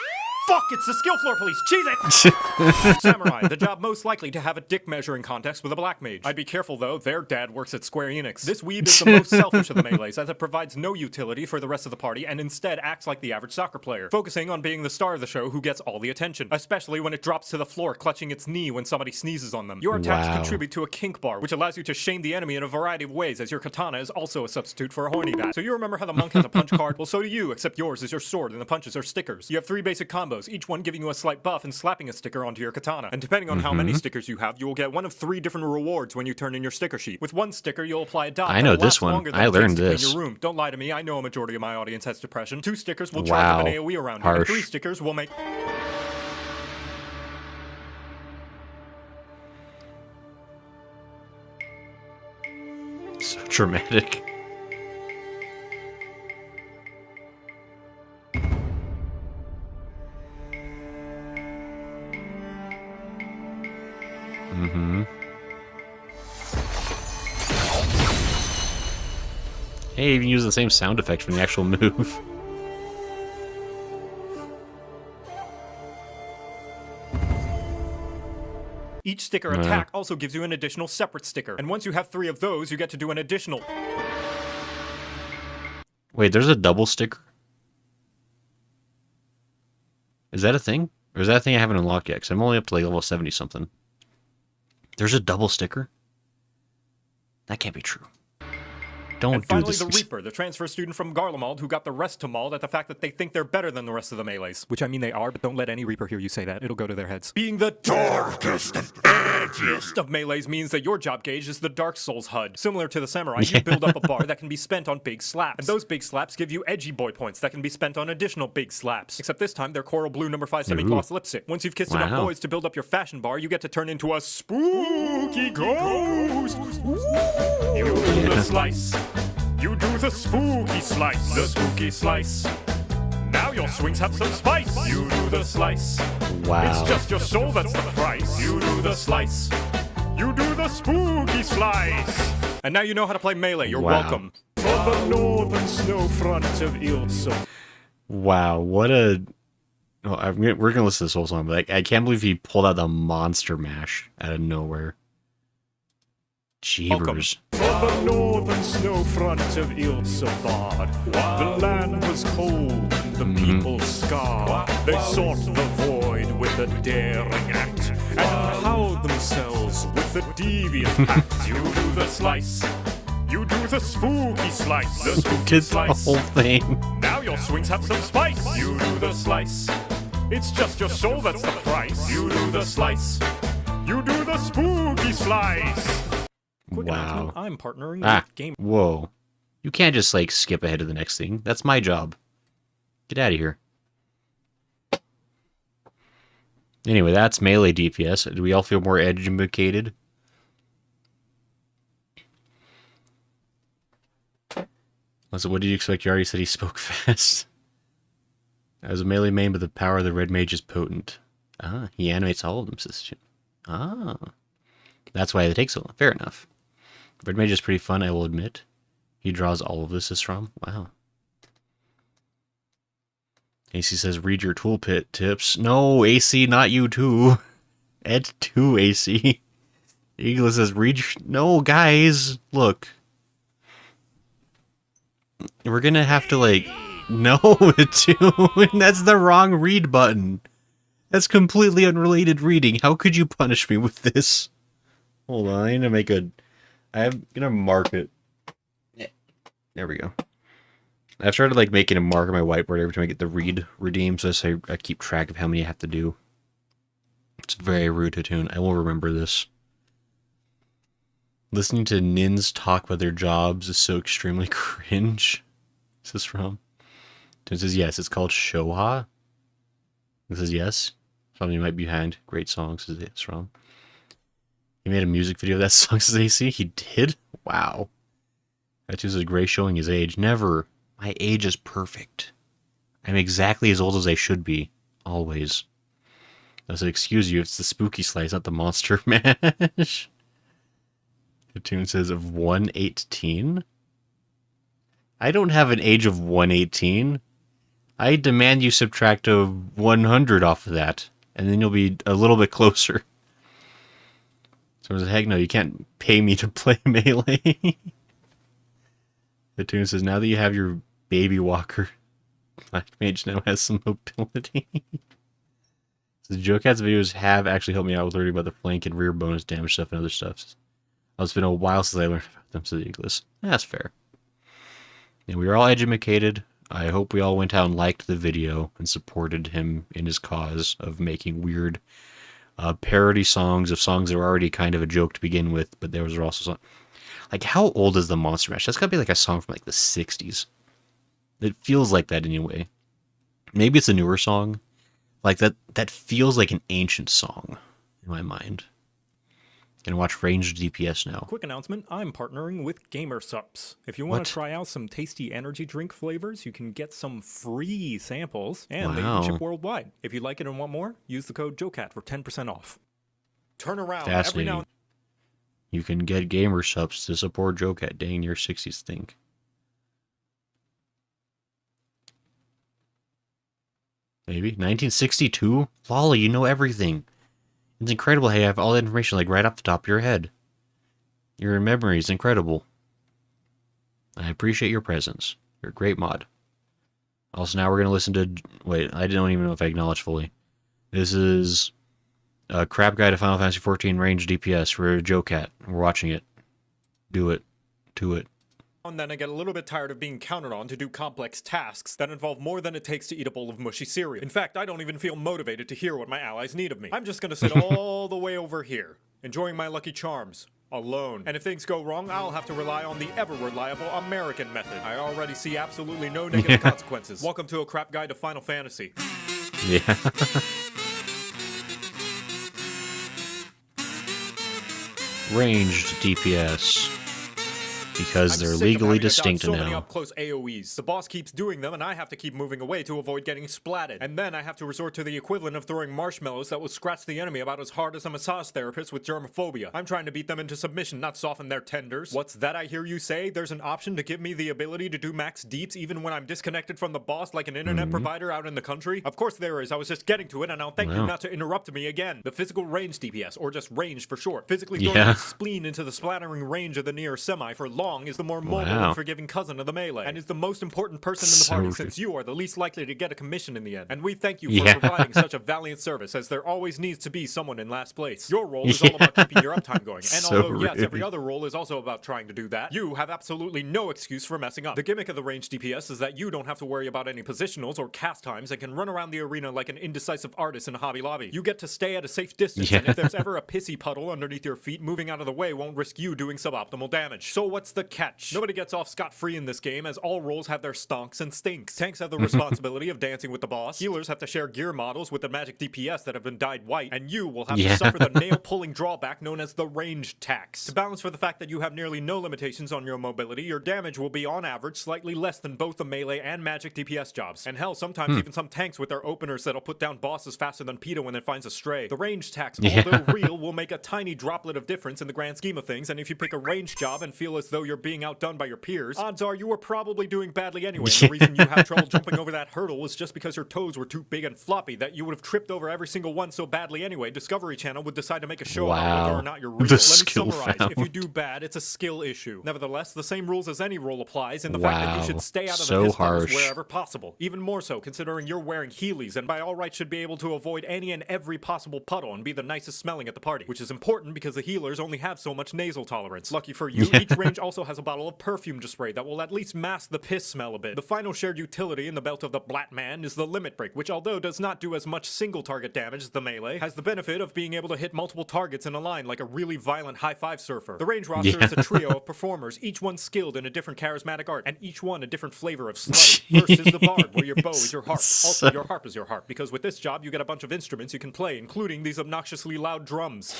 Fuck, it's the skill floor police! Cheese it! Samurai, the job most likely to have a dick measuring contest with a black mage. I'd be careful though, their dad works at Square Enix. This weeb is the most selfish of the melees, as it provides no utility for the rest of the party and instead acts like the average soccer player, focusing on being the star of the show who gets all the attention, especially when it drops to the floor clutching its knee when somebody sneezes on them. Your attacks contribute to a kink bar, which allows you to shame the enemy in a variety of ways, as your katana is also a substitute for a horny bat. So you remember how the monk has a punch card? Well, so do you, except yours is your sword and the punches are stickers. You have 3 basic combos, each one giving you a slight buff and slapping a sticker onto your katana. And depending on how many stickers you have, you will get one of 3 different rewards when you turn in your sticker sheet. With 1 sticker, you'll apply a dot. I know this one. I learned this. Your room. Don't lie to me. I know a majority of my audience has depression. 2 stickers will drive up an AoE around you. And 3 stickers will make... So dramatic. Hey, even use the same sound effect from the actual move. Each sticker attack also gives you an additional separate sticker. And once you have 3 of those, you get to do an additional... Wait, there's a double sticker? Is that a thing? Or is that a thing I haven't unlocked yet? Because I'm only up to like level 70 something. There's a double sticker? That can't be true. And finally, the Reaper, the transfer student from Garlemald who got the rest to mauled at the fact that they think they're better than the rest of the melees. Which I mean they are, but don't let any Reaper hear you say that. It'll go to their heads. Being the darkest and edgiest of melees means that your job gauge is the Dark Souls HUD. Similar to the Samurai, you build up a bar that can be spent on big slaps. And those big slaps give you edgy boy points that can be spent on additional big slaps. Except this time, they're coral blue number 5 semi-gloss lipstick. Once you've kissed enough boys to build up your fashion bar, you get to turn into a spooky ghost. You do the slice. You do the spooky slice. The spooky slice. Now your swings have some spice. You do the slice. Wow. It's just your soul that's the price. You do the slice. You do the spooky slice. And now you know how to play Melee. You're welcome. On the northern snow front of Ilso. Wow, what a... Well, we're going to listen to this whole song, but I can't believe he pulled out the monster mash out of nowhere. Jeebers. On the northern snow front of Ilsabad, the land was cold and the people scarred. They sought the void with a daring act and empowered themselves with the deviant pact. You do the slice. You do the spooky slice. The spooky slice. The whole thing. Now your swings have some spice. You do the slice. It's just your soul that's the price. You do the slice. You do the spooky slice. Quick wow. I'm partnering with Game. Whoa. You can't just, like, skip ahead to the next thing. That's my job. Get out of here. Anyway, that's melee DPS. Do we all feel more educated? So what did you expect? You already said he spoke fast. As a melee main, but the power of the red mage is potent. Ah, he animates all of them, sister. Ah. That's why it takes so long. Fair enough. Red mage is pretty fun, I will admit. He draws all of this is from. Wow. AC says, read your toolpit tips. No, AC, not you too. Ed 2, AC. Eagle says, read your... No, guys, look. We're gonna have to, like... No, tune. That's the wrong read button. That's completely unrelated reading. How could you punish me with this? Hold on, I need to make a... I'm gonna mark it. There we go. I've started like making a mark on my whiteboard every time I get the read redeemed, so I keep track of how many I have to do. It's very rude to tune. I will remember this. Listening to Nins talk about their jobs is so extremely cringe. This is from. Tune says yes, it's called Shoha. This is yes. Something you might be behind. Great songs is it's from. He made a music video of that song, says AC. He did? Wow. That is Gray showing his age. Never. My age is perfect. I'm exactly as old as I should be. Always. I said, excuse you, it's the spooky slice, not the monster mash. The tune says of 118. I don't have an age of 118. I demand you subtract a 100 off of that, and then you'll be a little bit closer. So I was like, heck no, you can't pay me to play Melee. The tune says, now that you have your baby walker, Black Mage now has some mobility. So Joe-Cat's videos have actually helped me out with learning about the flank and rear bonus damage stuff and other stuff. It's been a while since I learned about them, says Eagles. That's fair. And we were all educated. I hope we all went out and liked the video and supported him in his cause of making weird parody songs of songs that were already kind of a joke to begin with, but there was also some... Like, how old is the Monster Mash? That's gotta be like a song from like the 60s. It feels like that anyway. Maybe it's a newer song. Like, that feels like an ancient song in my mind. Gonna watch ranged DPS now. Quick announcement, I'm partnering with GamerSupps. If you want to try out some tasty energy drink flavors, you can get some free samples, and they can ship worldwide. If you like it and want more, use the code JOCAT for 10% off. Turn around every now and... You can get GamerSupps to support Joe-Cat. Dang, your 60s think. Maybe. 1962? Lolly, you know everything. It's incredible how you have all that information like right off the top of your head. Your memory is incredible. I appreciate your presence. You're a great mod. Also, now we're going to listen to... Wait, I don't even know if I acknowledged fully. This is... a crap guide to Final Fantasy XIV range DPS for Joe-Cat. We're watching it. Do it. Do it. And then I get a little bit tired of being counted on to do complex tasks that involve more than it takes to eat a bowl of mushy cereal. In fact, I don't even feel motivated to hear what my allies need of me. I'm just gonna sit all the way over here, enjoying my Lucky Charms, alone. And if things go wrong, I'll have to rely on the ever-reliable American method. I already see absolutely no negative consequences. Welcome to a crap guide to Final Fantasy. Yeah. Ranged DPS. Because they're legally distinct now. Many up-close AoEs. The boss keeps doing them, and I have to keep moving away to avoid getting splatted. And then I have to resort to the equivalent of throwing marshmallows that will scratch the enemy about as hard as a massage therapist with germophobia. I'm trying to beat them into submission, not soften their tenders. What's that I hear you say? There's an option to give me the ability to do max deets even when I'm disconnected from the boss like an internet provider out in the country? Of course there is. I was just getting to it, and I'll thank you not to interrupt me again. The physical range DPS, or just range for short. Physically throwing my spleen into the splattering range of the near semi for long is the more mobile and forgiving cousin of the melee, and is the most important person in the party since you are the least likely to get a commission in the end. And we thank you for providing such a valiant service, as there always needs to be someone in last place. Your role is all about keeping your uptime going, and although yes, every other role is also about trying to do that, you have absolutely no excuse for messing up. The gimmick of the ranged DPS is that you don't have to worry about any positionals or cast times and can run around the arena like an indecisive artist in a Hobby Lobby. You get to stay at a safe distance, and if there's ever a pissy puddle underneath your feet, moving out of the way won't risk you doing suboptimal damage. So what's the the catch. Nobody gets off scot-free in this game, as all roles have their stonks and stinks. Tanks have the responsibility of dancing with the boss. Healers have to share gear models with the magic DPS that have been dyed white. And you will have to suffer the nail-pulling drawback known as the range tax. To balance for the fact that you have nearly no limitations on your mobility, your damage will be on average slightly less than both the melee and magic DPS jobs. And hell, sometimes even some tanks with their openers that'll put down bosses faster than PETA when it finds a stray. The range tax, although real, will make a tiny droplet of difference in the grand scheme of things, and if you pick a range job and feel as though you're being outdone by your peers, odds are you were probably doing badly anyway. And the reason you had trouble jumping over that hurdle was just because your toes were too big and floppy that you would have tripped over every single one so badly anyway. Discovery Channel would decide to make a show about whether or not you're real. Let me summarize. If you do bad, it's a skill issue. Nevertheless, the same rules as any role applies in the fact that you should stay out of the piss puddles wherever possible. Even more so, considering you're wearing Heelys and by all rights should be able to avoid any and every possible puddle and be the nicest smelling at the party, which is important because the healers only have so much nasal tolerance. Lucky for you, each range also has a bottle of perfume to spray that will at least mask the piss smell a bit. The final shared utility in the belt of the Black Man is the limit break, which although does not do as much single target damage as the melee, has the benefit of being able to hit multiple targets in a line like a really violent high-five surfer. The range roster is a trio of performers, each one skilled in a different charismatic art, and each one a different flavor of slutty. First is the bard, where your bow is your harp. Also, your harp is your harp, because with this job you get a bunch of instruments you can play, including these obnoxiously loud drums.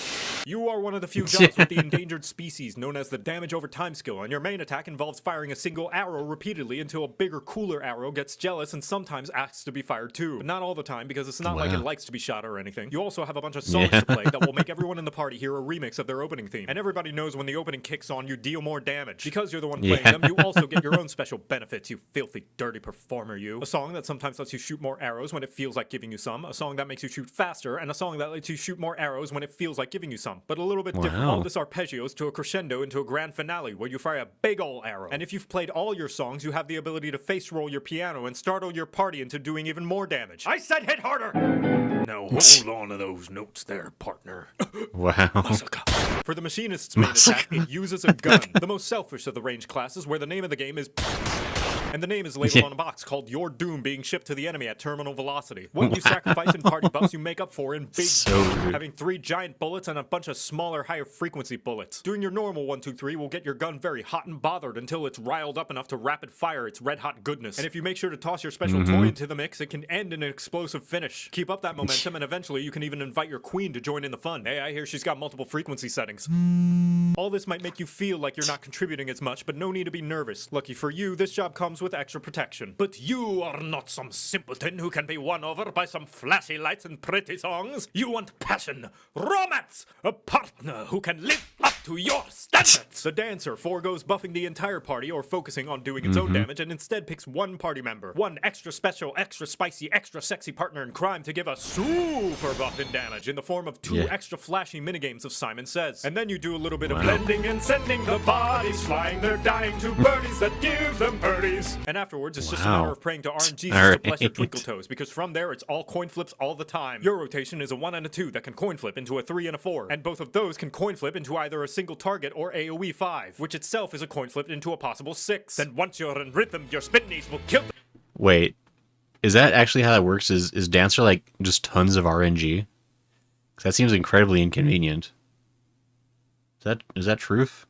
You are one of the few jobs with the endangered species known as the damage over time skill, and your main attack involves firing a single arrow repeatedly until a bigger, cooler arrow gets jealous and sometimes asks to be fired too. But not all the time, because it's not like it likes to be shot or anything. You also have a bunch of songs to play that will make everyone in the party hear a remix of their opening theme. And everybody knows when the opening kicks on, you deal more damage. Because you're the one playing them, you also get your own special benefits, you filthy, dirty performer, you. A song that sometimes lets you shoot more arrows when it feels like giving you some, a song that makes you shoot faster, and a song that lets you shoot more arrows when it feels like giving you some. But a little bit different. All this arpeggios to a crescendo into a grand finale where you fire a big ol' arrow. And if you've played all your songs, you have the ability to face roll your piano and startle your party into doing even more damage. I said hit harder! Now hold on to those notes there, partner. Wow. For the machinist's main attack, it uses a gun. The most selfish of the range classes, where the name of the game is... and the name is labeled on a box called Your Doom being shipped to the enemy at terminal velocity. What you sacrifice in party buffs, you make up for in big having 3 giant bullets and a bunch of smaller, higher frequency bullets. Doing your normal 1, 2, 3 will get your gun very hot and bothered until it's riled up enough to rapid fire its red hot goodness. And if you make sure to toss your special toy into the mix, it can end in an explosive finish. Keep up that momentum and eventually you can even invite your queen to join in the fun. Hey, I hear she's got multiple frequency settings. All this might make you feel like you're not contributing as much, but no need to be nervous. Lucky for you, this job comes with extra protection. But you are not some simpleton who can be won over by some flashy lights and pretty songs. You want passion, romance, a partner who can live up to your standards. The dancer foregoes buffing the entire party or focusing on doing its own damage and instead picks one party member, one extra special, extra spicy, extra sexy partner in crime to give a super buff in damage in the form of 2 extra flashy minigames of Simon Says. And then you do a little bit of blending and sending the bodies flying. They're dying to birdies that give them birdies. And afterwards, it's just a matter of praying to RNG to bless your twinkle toes, because from there, it's all coin flips all the time. Your rotation is a 1 and a 2 that can coin flip into a 3 and a 4, and both of those can coin flip into either a single target or AoE 5, which itself is a coin flip into a possible 6. Then once you're in rhythm, your spin knees will kill them. Wait, is that actually how that works? Is Dancer like just tons of RNG? 'Cause that seems incredibly inconvenient. Is that truth?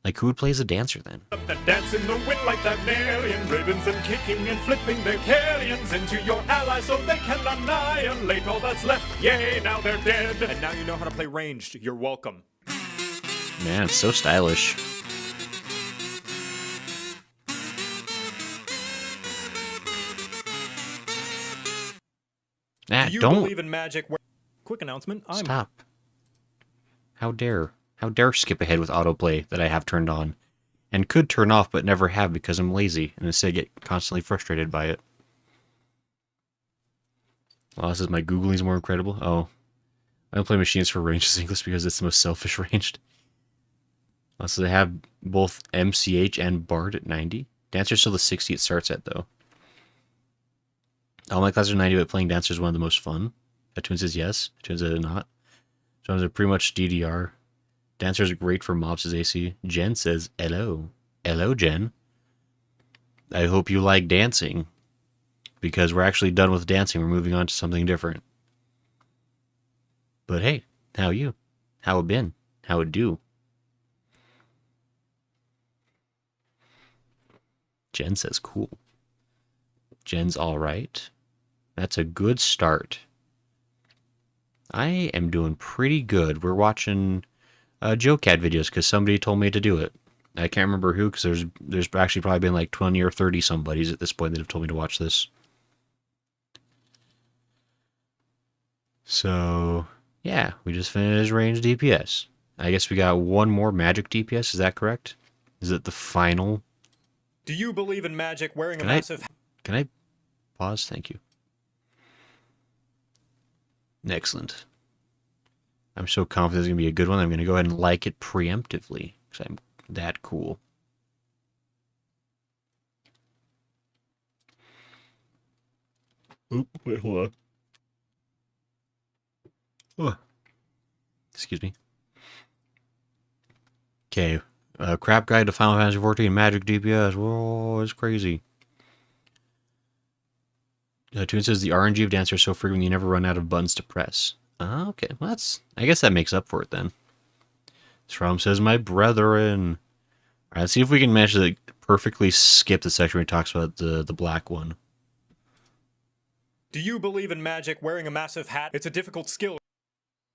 Like, who would play as a dancer then? That dance in the wind like that million ribbons and kicking and flipping their carrions into your allies so they can annihilate all that's left. Yay, now they're dead. And now you know how to play ranged. You're welcome. Man, it's so stylish. Do you believe in magic? Quick announcement. Stop. How dare skip ahead with autoplay that I have turned on, and could turn off but never have because I'm lazy and instead get constantly frustrated by it. Well, this is my Googling's more incredible. Oh, I don't play machines for ranged English because it's the most selfish ranged. So they have both MCH and Bard at 90. Dancer's still the 60 it starts at though. All my classes are 90, but playing Dancer is one of the most fun. Atune says yes. Atune says not. Jones are pretty much DDR. Dancer is great for mobs as AC. Jen says hello. Hello, Jen. I hope you like dancing. Because we're actually done with dancing. We're moving on to something different. But hey, how you? How it been? How it do? Jen says cool. Jen's all right. That's a good start. I am doing pretty good. We're watching Joe Cat videos because somebody told me to do it. I can't remember who, because there's actually probably been like 20 or 30 somebodies at this point that have told me to watch this. So, yeah, we just finished range DPS. I guess we got one more magic DPS, is that correct? Is it the final? Do you believe in magic wearing a massive... Can I pause? Thank you. Excellent. I'm so confident it's going to be a good one. I'm going to go ahead and like it preemptively, because I'm that cool. Oop, wait, hold on. Oh. Excuse me. Okay. Crap guide to Final Fantasy XIV Magic DPS. Whoa, it's crazy. Toon says the RNG of Dancer is so frequent you never run out of buttons to press. Okay. Well, I guess that makes up for it then. Strom says, my brethren. Alright, let's see if we can manage to perfectly skip the section where he talks about the black one. Do you believe in magic wearing a massive hat? It's a difficult skill.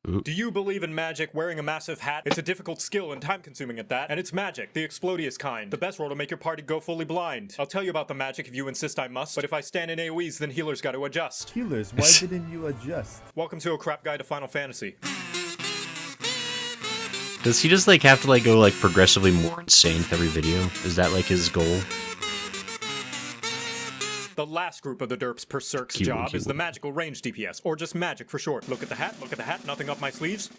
Ooh. Do you believe in magic wearing a massive hat? It's a difficult skill and time-consuming at that, and it's magic, the explodious kind. The best roll to make your party go fully blind. I'll tell you about the magic if you insist I must, but if I stand in AoEs, then healers gotta adjust. Healers, why didn't you adjust? Welcome to a crap guide to Final Fantasy. Does he just like have to like go like progressively more insane with every video? Is that like his goal? The last group of the derps per Cirque's job is the magical range DPS, or just magic for short. Look at the hat, nothing up my sleeves.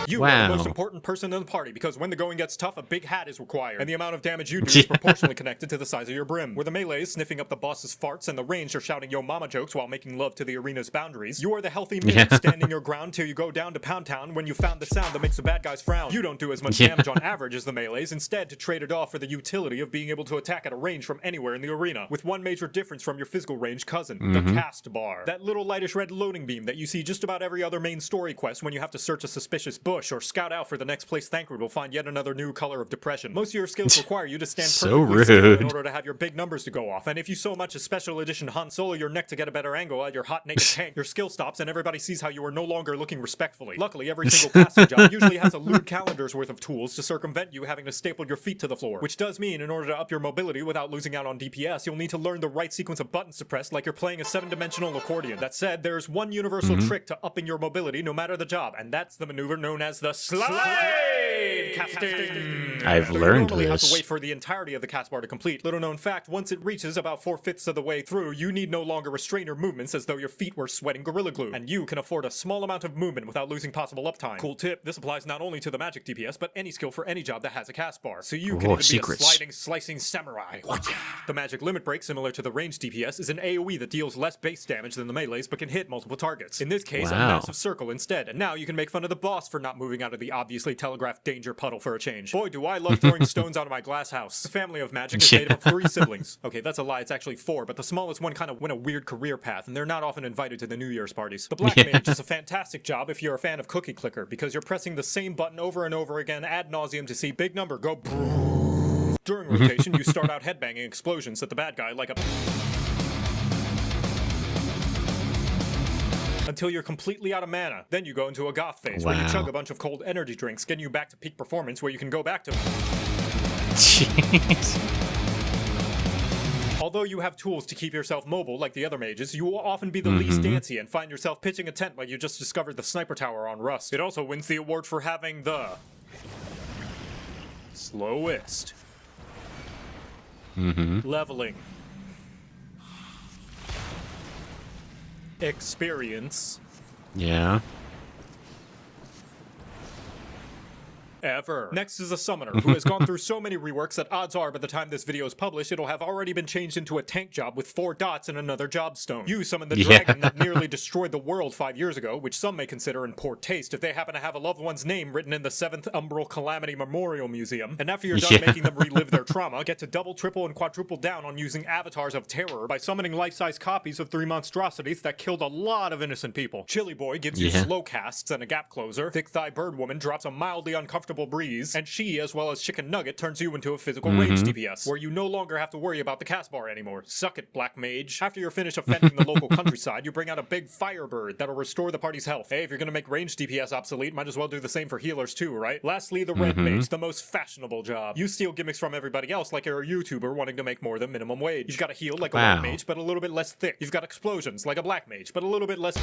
You are the most important person in the party, because when the going gets tough, a big hat is required, and the amount of damage you do is proportionally connected to the size of your brim. Where the melee is sniffing up the boss's farts and the range are shouting yo mama jokes while making love to the arena's boundaries, you are the healthy mid, standing your ground till you go down to Pound Town when you found the sound that makes the bad guys frown. You don't do as much damage on average as the melees, instead to trade it off for the utility of being able to attack at a range from anywhere in the arena, with one major difference from your physical range cousin, the cast bar. That little lightish red loading beam that you see just about every other main story quest when you have to search a suspicious bush or scout out for the next place Thancred will find yet another new color of depression. Most of your skills require you to stand perfectly still in order to have your big numbers to go off, and if you so much as special edition Han Solo your neck to get a better angle at your hot naked tank, your skill stops and everybody sees how you are no longer looking respectfully. Luckily, every single passing job usually has a lewd calendar's worth of tools to circumvent you having to staple your feet to the floor, which does mean in order to up your mobility without losing out on DPS, you'll need to learn the right sequence of buttons to press like you're playing a 7-dimensional accordion. That said, there's one universal trick to upping your mobility no matter the job, and that's the maneuver known as the slide casting. I've learned this. You have to wait for the entirety of the cast bar to complete. Little known fact, once it reaches about 4/5 of the way through, you need no longer restrain your movements as though your feet were sweating Gorilla Glue, and you can afford a small amount of movement without losing possible uptime. Cool tip, this applies not only to the magic DPS, but any skill for any job that has a cast bar. So you can even be a sliding, slicing samurai. The magic limit break, similar to the range DPS, is an AoE that deals less base damage than the melees, but can hit multiple targets. In this case, a massive circle instead, and now you can make fun of the boss for not moving out of the obviously telegraphed danger puddle for a change. Boy, do I love throwing stones out of my glass house. The family of magic is made up of 3 siblings. Okay, that's a lie, it's actually 4, but the smallest one kind of went a weird career path, and they're not often invited to the New Year's parties. The Black Mage is a fantastic job if you're a fan of Cookie Clicker, because you're pressing the same button over and over again ad nauseum to see big number go During rotation, you start out headbanging explosions at the bad guy like a until you're completely out of mana. Then you go into a goth phase where you chug a bunch of cold energy drinks, getting you back to peak performance where you can go back to Jeez. Although you have tools to keep yourself mobile like the other mages, you will often be the least dancy and find yourself pitching a tent like you just discovered the sniper tower on Rust. It also wins the award for having the slowest leveling experience ever. Next is a summoner who has gone through so many reworks that odds are by the time this video is published it'll have already been changed into a tank job with 4 dots and another job stone. You summon the dragon that nearly destroyed the world 5 years ago, which some may consider in poor taste if they happen to have a loved one's name written in the 7th Umbral Calamity Memorial Museum. And after you're done making them relive their trauma, get to double, triple, and quadruple down on using avatars of terror by summoning life-size copies of 3 monstrosities that killed a lot of innocent people. Chili Boy gives you slow casts and a gap closer. Thick Thigh Bird Woman drops a mildly uncomfortable comfortable breeze, and she, as well as Chicken Nugget, turns you into a physical range DPS, where you no longer have to worry about the cast bar anymore. Suck it, Black Mage. After you're finished offending the local countryside, you bring out a big Firebird that'll restore the party's health. Hey, if you're gonna make range DPS obsolete, might as well do the same for healers too, right? Lastly, the Red Mage, the most fashionable job. You steal gimmicks from everybody else like you're a YouTuber wanting to make more than minimum wage. You've got a heal like a Red Mage, but a little bit less thick. You've got explosions like a Black Mage, but a little bit less...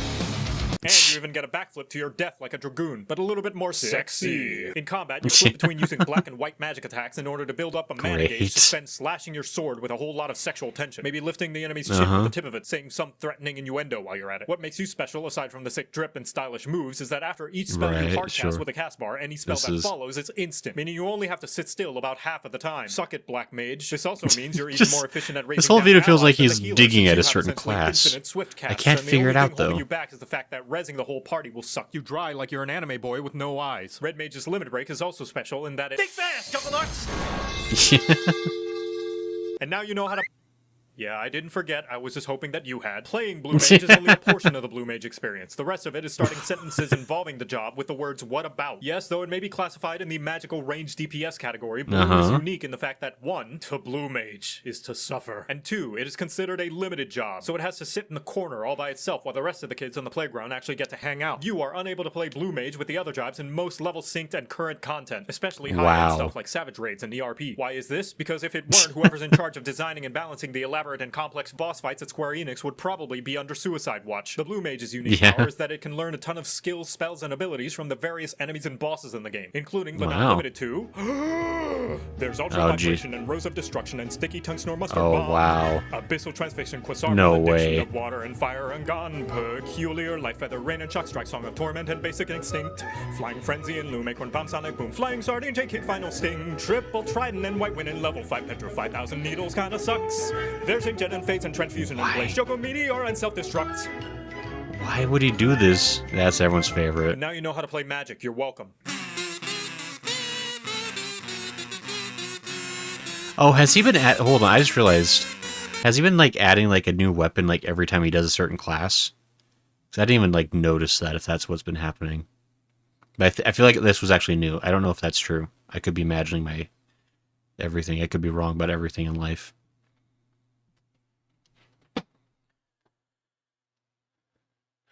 And you even get a backflip to your death like a Dragoon, but a little bit more sexy. In combat, you flip between using black and white magic attacks in order to build up a mana gauge to spend slashing your sword with a whole lot of sexual tension. Maybe lifting the enemy's chin with the tip of it, saying some threatening innuendo while you're at it. What makes you special, aside from the sick drip and stylish moves, is that after each spell you hardcast with a cast bar, any spell that follows is instant, meaning you only have to sit still about half of the time. Suck it, Black Mage. This also means you're even more efficient at raising this whole video feels like he's healers, digging at a certain class. I can't figure it out, though. You back is the fact that rezzing the whole party will suck you dry like you're an anime boy with no eyes. Red Mage's limit break is also special in that it take fast, couple nuts. And now you know how to... Yeah, I didn't forget. I was just hoping that you had. Playing Blue Mage is only a portion of the Blue Mage experience. The rest of it is starting sentences involving the job with the words, what about? Yes, though it may be classified in the magical range DPS category, Blue is unique in the fact that 1, to Blue Mage is to suffer. And 2, it is considered a limited job, so it has to sit in the corner all by itself while the rest of the kids on the playground actually get to hang out. You are unable to play Blue Mage with the other jobs in most level synced and current content, especially high-end stuff like Savage Raids and ERP. Why is this? Because if it weren't, whoever's in charge of designing and balancing the elaborate and complex boss fights at Square Enix would probably be under Suicide Watch. The Blue Mage's unique power is that it can learn a ton of skills, spells, and abilities from the various enemies and bosses in the game, including but not limited to... There's Ultra Vibration and Rose of Destruction and Sticky Tongue Snore Mustard Bomb. Abyssal Transfixion, Quasar Malediction of Water and Fire and Gone, Peculiar, Light Feather, Rain and Shock Strike, Song of Torment and Basic Instinct, Flying Frenzy and Loom, Acorn Bomb, Sonic Boom, Flying Sardine, J-Kick, Final Sting, Triple Trident and White Wind and Level 5 Petro 5000 Needles kinda sucks. There's Inkjet and Fates and Transfusion and Blaze, Joko Meteor and Self-Destruct. Why would he do this? That's everyone's favorite. And now you know how to play Magic. You're welcome. Oh, has he been hold on, I just realized. Has he been, like, adding, like, a new weapon, like, every time he does a certain class? Because I didn't even, like, notice that, if that's what's been happening. But I feel like this was actually new. I don't know if that's true. I could be imagining my... everything. I could be wrong about everything in life.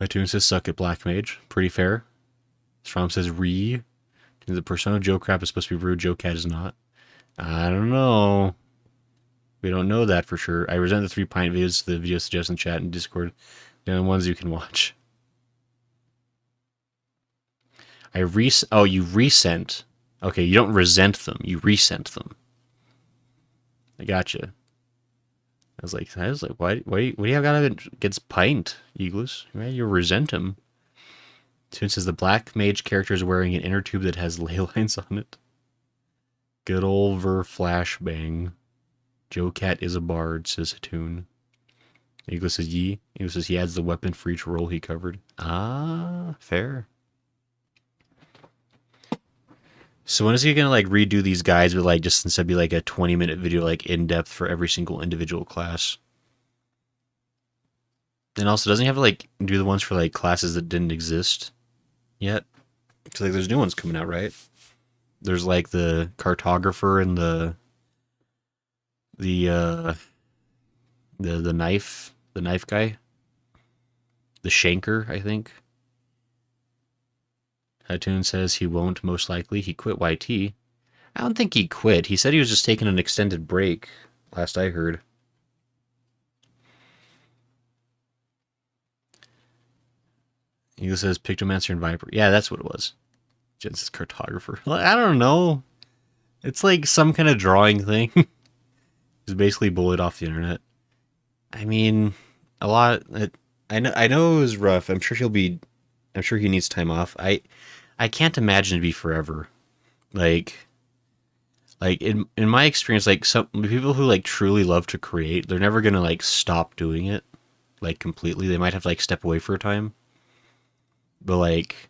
iTunes says, suck it, Black Mage. Pretty fair. Strom says, the persona Joe Crap is supposed to be rude, Joe Cat is not. I don't know. We don't know that for sure. I resent the 3 pint videos, the video suggestion chat and Discord. The only ones you can watch. Oh, you resent. Okay, you don't resent them. You resent them. I gotcha. I was like, what do you have got against pint, Eagles? Right? You resent him. Toon says the Black Mage character is wearing an inner tube that has ley lines on it. Good old Ver Flashbang. Joe Cat is a bard, says Toon. Eagle says ye. Eagle says he adds the weapon for each role he covered. Ah, fair. So when is he gonna like redo these guides with like just instead be like a 20-minute video like in depth for every single individual class? And also, doesn't he have to like do the ones for like classes that didn't exist yet? Because like there's new ones coming out, right? There's like the cartographer and the knife guy, the shanker, I think. Hattoon says he won't, most likely. He quit YT. I don't think he quit. He said he was just taking an extended break, last I heard. Eagle says Pictomancer and Viper. Yeah, that's what it was. Jen says cartographer. I don't know. It's like some kind of drawing thing. He's basically bullied off the internet. I mean, a lot... I know it was rough. I'm sure he needs time off. I can't imagine it'd be forever. Like in my experience, like some people who like truly love to create, they're never gonna like stop doing it, like completely. They might have to like step away for a time. But like,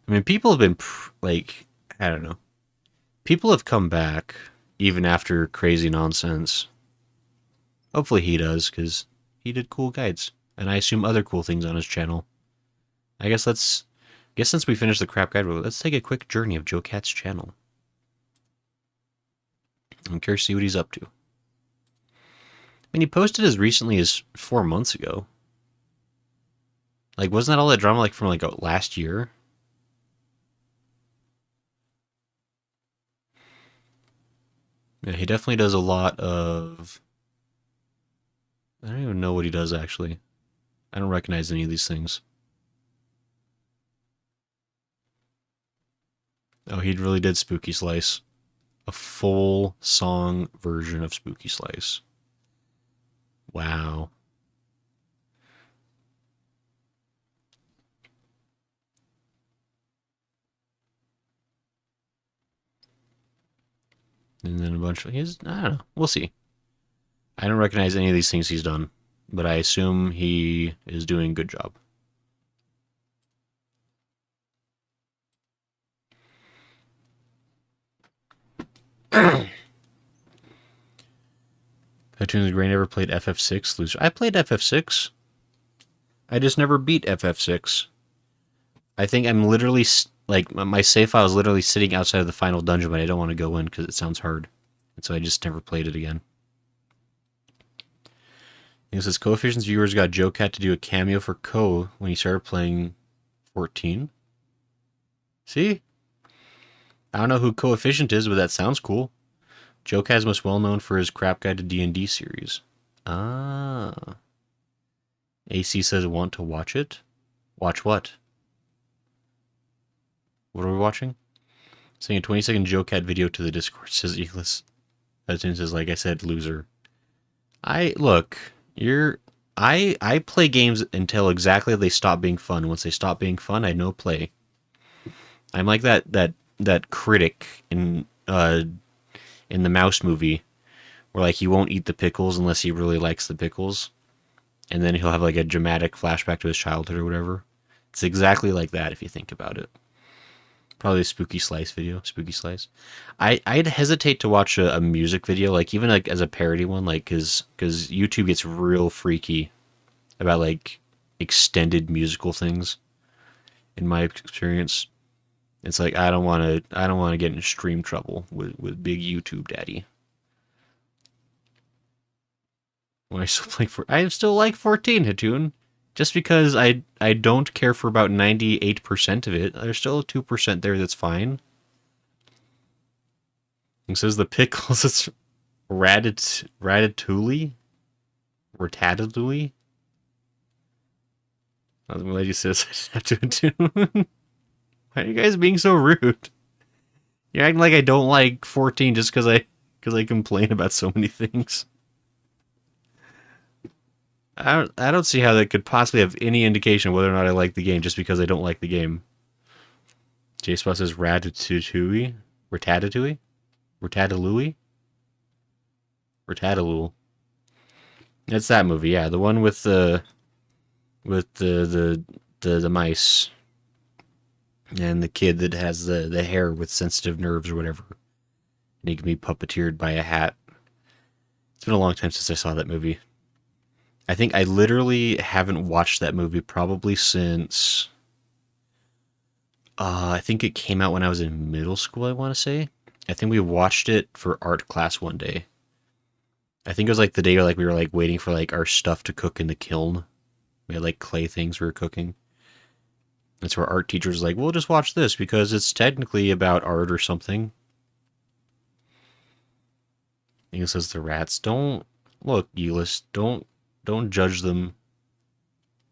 I mean, people have been like, I don't know. People have come back even after crazy nonsense. Hopefully he does, because he did cool guides, and I assume other cool things on his channel. I guess that's Guess since we finished the crap guide, let's take a quick journey of Joe Cat's channel. I'm curious to see what he's up to. I mean, he posted as recently as 4 months ago. Like, wasn't that all that drama like from like last year? Yeah, he definitely does a lot of... I don't even know what he does, actually. I don't recognize any of these things. Oh, he really did Spooky Slice. A full song version of Spooky Slice. Wow. And then a bunch of... I don't know. We'll see. I don't recognize any of these things he's done, but I assume he is doing a good job. Cartoons Gray never played FF6. Loser. I played FF6. I just never beat FF6. I think I'm literally... Like, my save file is literally sitting outside of the final dungeon, but I don't want to go in because it sounds hard. And so I just never played it again. It says, Coefficient's viewers got Joe Cat to do a cameo for Co when he started playing 14. See? I don't know who Coefficient is, but that sounds cool. Joe Cat is most well known for his Crap Guide to D&D series. Ah. AC says, want to watch it? Watch what? What are we watching? Sending a 20-second Joe Cat video to the Discord, says Eagles. Cartoon says, like I said, loser. I play games until exactly they stop being fun. Once they stop being fun, I no play. I'm like that critic in the Mouse movie, where like he won't eat the pickles unless he really likes the pickles, and then he'll have like a dramatic flashback to his childhood or whatever. It's exactly like that if you think about it. Probably a Spooky Slice video. Spooky Slice. I'd hesitate to watch a music video, like even like as a parody one, like because YouTube gets real freaky about like extended musical things. In my experience, it's like I don't want to get in stream trouble with big YouTube daddy. When I still like 14, Hatoon. Just because I don't care for about 98% of it, there's still a 2% there that's fine. It says the pickles, it's ratatouille? Ratatouille? The lady says I just have to attune. Why are you guys being so rude? You're acting like I don't like 14 just because I complain about so many things. I don't see how that could possibly have any indication of whether or not I like the game just because I don't like the game. J-Spot says Ratatouille? Ratatouille? Ratatouille? Ratatouille. It's that movie, yeah. The one with the mice. And the kid that has the hair with sensitive nerves or whatever. And he can be puppeteered by a hat. It's been a long time since I saw that movie. I think I literally haven't watched that movie probably since... I think it came out when I was in middle school, I want to say. I think we watched it for art class one day. I think it was like the day like we were like waiting for like our stuff to cook in the kiln. We had like clay things we were cooking. And so our art teacher was like, we'll just watch this because it's technically about art or something. And he says the rats, don't... Look, Euless, don't judge them.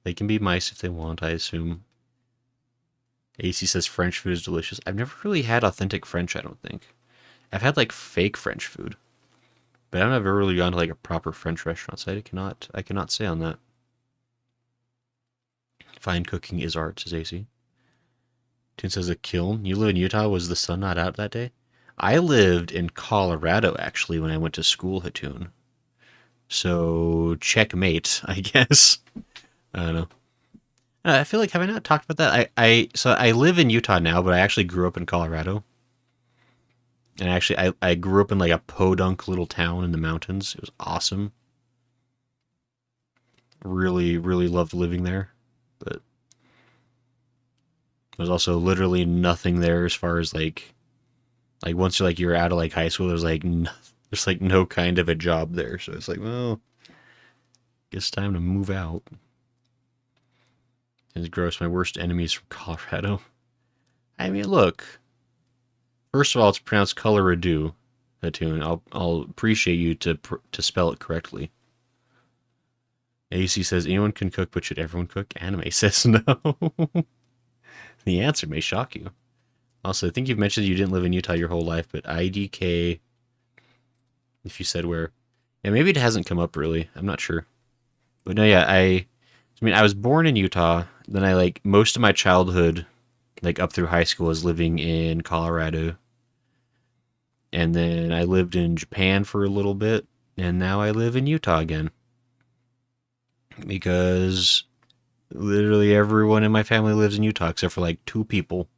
They can be mice if they want, I assume. AC says French food is delicious. I've never really had authentic French, I don't think. I've had like fake French food. But I've never really gone to like a proper French restaurant, so I cannot say on that. Fine cooking is art, says AC. Toon says a kiln. You live in Utah, was the sun not out that day? I lived in Colorado, actually, when I went to school, Hatoon. So, checkmate, I guess. I don't know. I feel like, have I not talked about that? So I live in Utah now, but I actually grew up in Colorado. And actually, I grew up in like a podunk little town in the mountains. It was awesome. Really, really loved living there. But There's also literally nothing there as far as like once you're out of like high school, there's like there's like no kind of a job there. So it's like, well, guess time to move out. It's gross. My worst enemies from Colorado. I mean, look. First of all, it's pronounced Colorado. Tune. I'll appreciate you to spell it correctly. AC says anyone can cook, but should everyone cook? Anime says no. The answer may shock you. Also, I think you've mentioned you didn't live in Utah your whole life, but IDK. If you said where, yeah, maybe it hasn't come up really. I'm not sure. But no, yeah, I mean, I was born in Utah. Then I like most of my childhood, like up through high school, was living in Colorado. And then I lived in Japan for a little bit, and now I live in Utah again. Because literally everyone in my family lives in Utah except for like 2 people.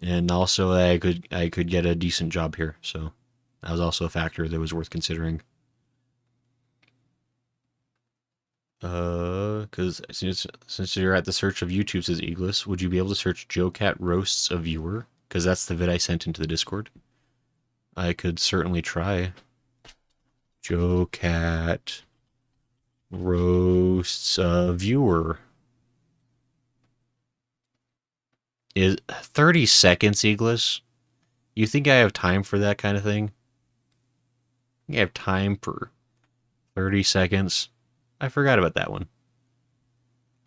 And also I could get a decent job here, so that was also a factor that was worth considering. Because since you're at the search of YouTube, says Eagles, would you be able to search Joe Cat roasts a viewer? Because that's the vid I sent into the Discord. I could certainly try. Joe Cat roasts a viewer. Is 30 seconds, Eagles? You think I have time for that kind of thing? I have time for 30 seconds. I forgot about that one.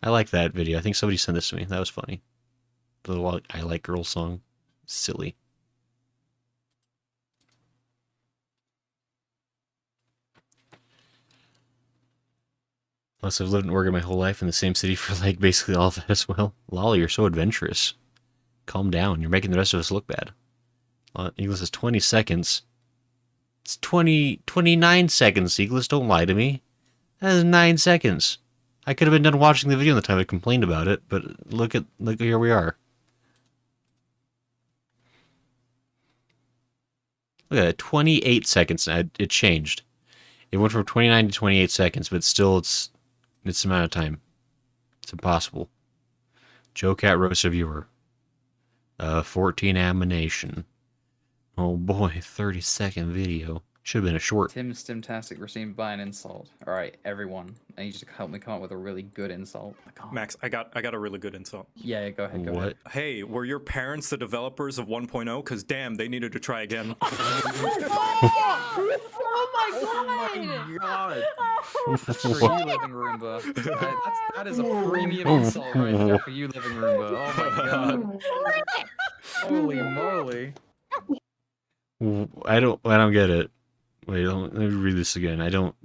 I like that video. I think somebody sent this to me. That was funny. The little I Like Girls song. Silly. Plus, I've lived in Oregon my whole life in the same city for like basically all of it as well. Lolly, you're so adventurous. Calm down. You're making the rest of us look bad. Eagles says 20 seconds. It's 29 seconds, Eagles. Don't lie to me. That is 9 seconds. I could have been done watching the video in the time I complained about it, but look here we are. Look at that, 28 seconds. It changed. It went from 29 to 28 seconds, but still it's the amount of time. It's impossible. Joe Cat roast a viewer. 14 ammunition. Oh boy, 30-second video. Should have been a short. Tim Stimtastic received by an insult. Alright, everyone. I need you to help me come up with a really good insult. Max, I got a really good insult. Yeah, go ahead, go What? ahead. Hey, were your parents the developers of 1.0? Because damn, they needed to try again. Oh my god! That's for you, Living Roomba. That is a premium insult right there for you, Living Roomba. Oh my god. Holy moly. I don't get it. Wait, let me read this again.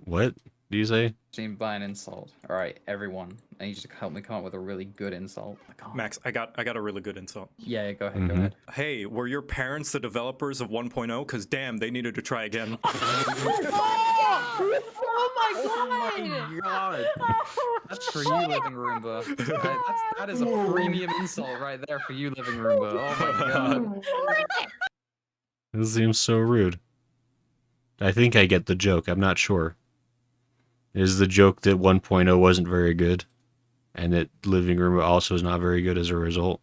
What do you say? Received by an insult. Alright, everyone. I need you to help me come up with a really good insult. Max, I got a really good insult. Yeah, go ahead, go ahead. Hey, were your parents the developers of 1.0? Because damn, they needed to try again. Oh my god! That's for you, Living Roomba. That is a premium insult right there for you, Living Roomba. Oh my god. This seems so rude. I think I get the joke. I'm not sure. Is the joke that 1.0 wasn't very good, and that Living Room also is not very good as a result?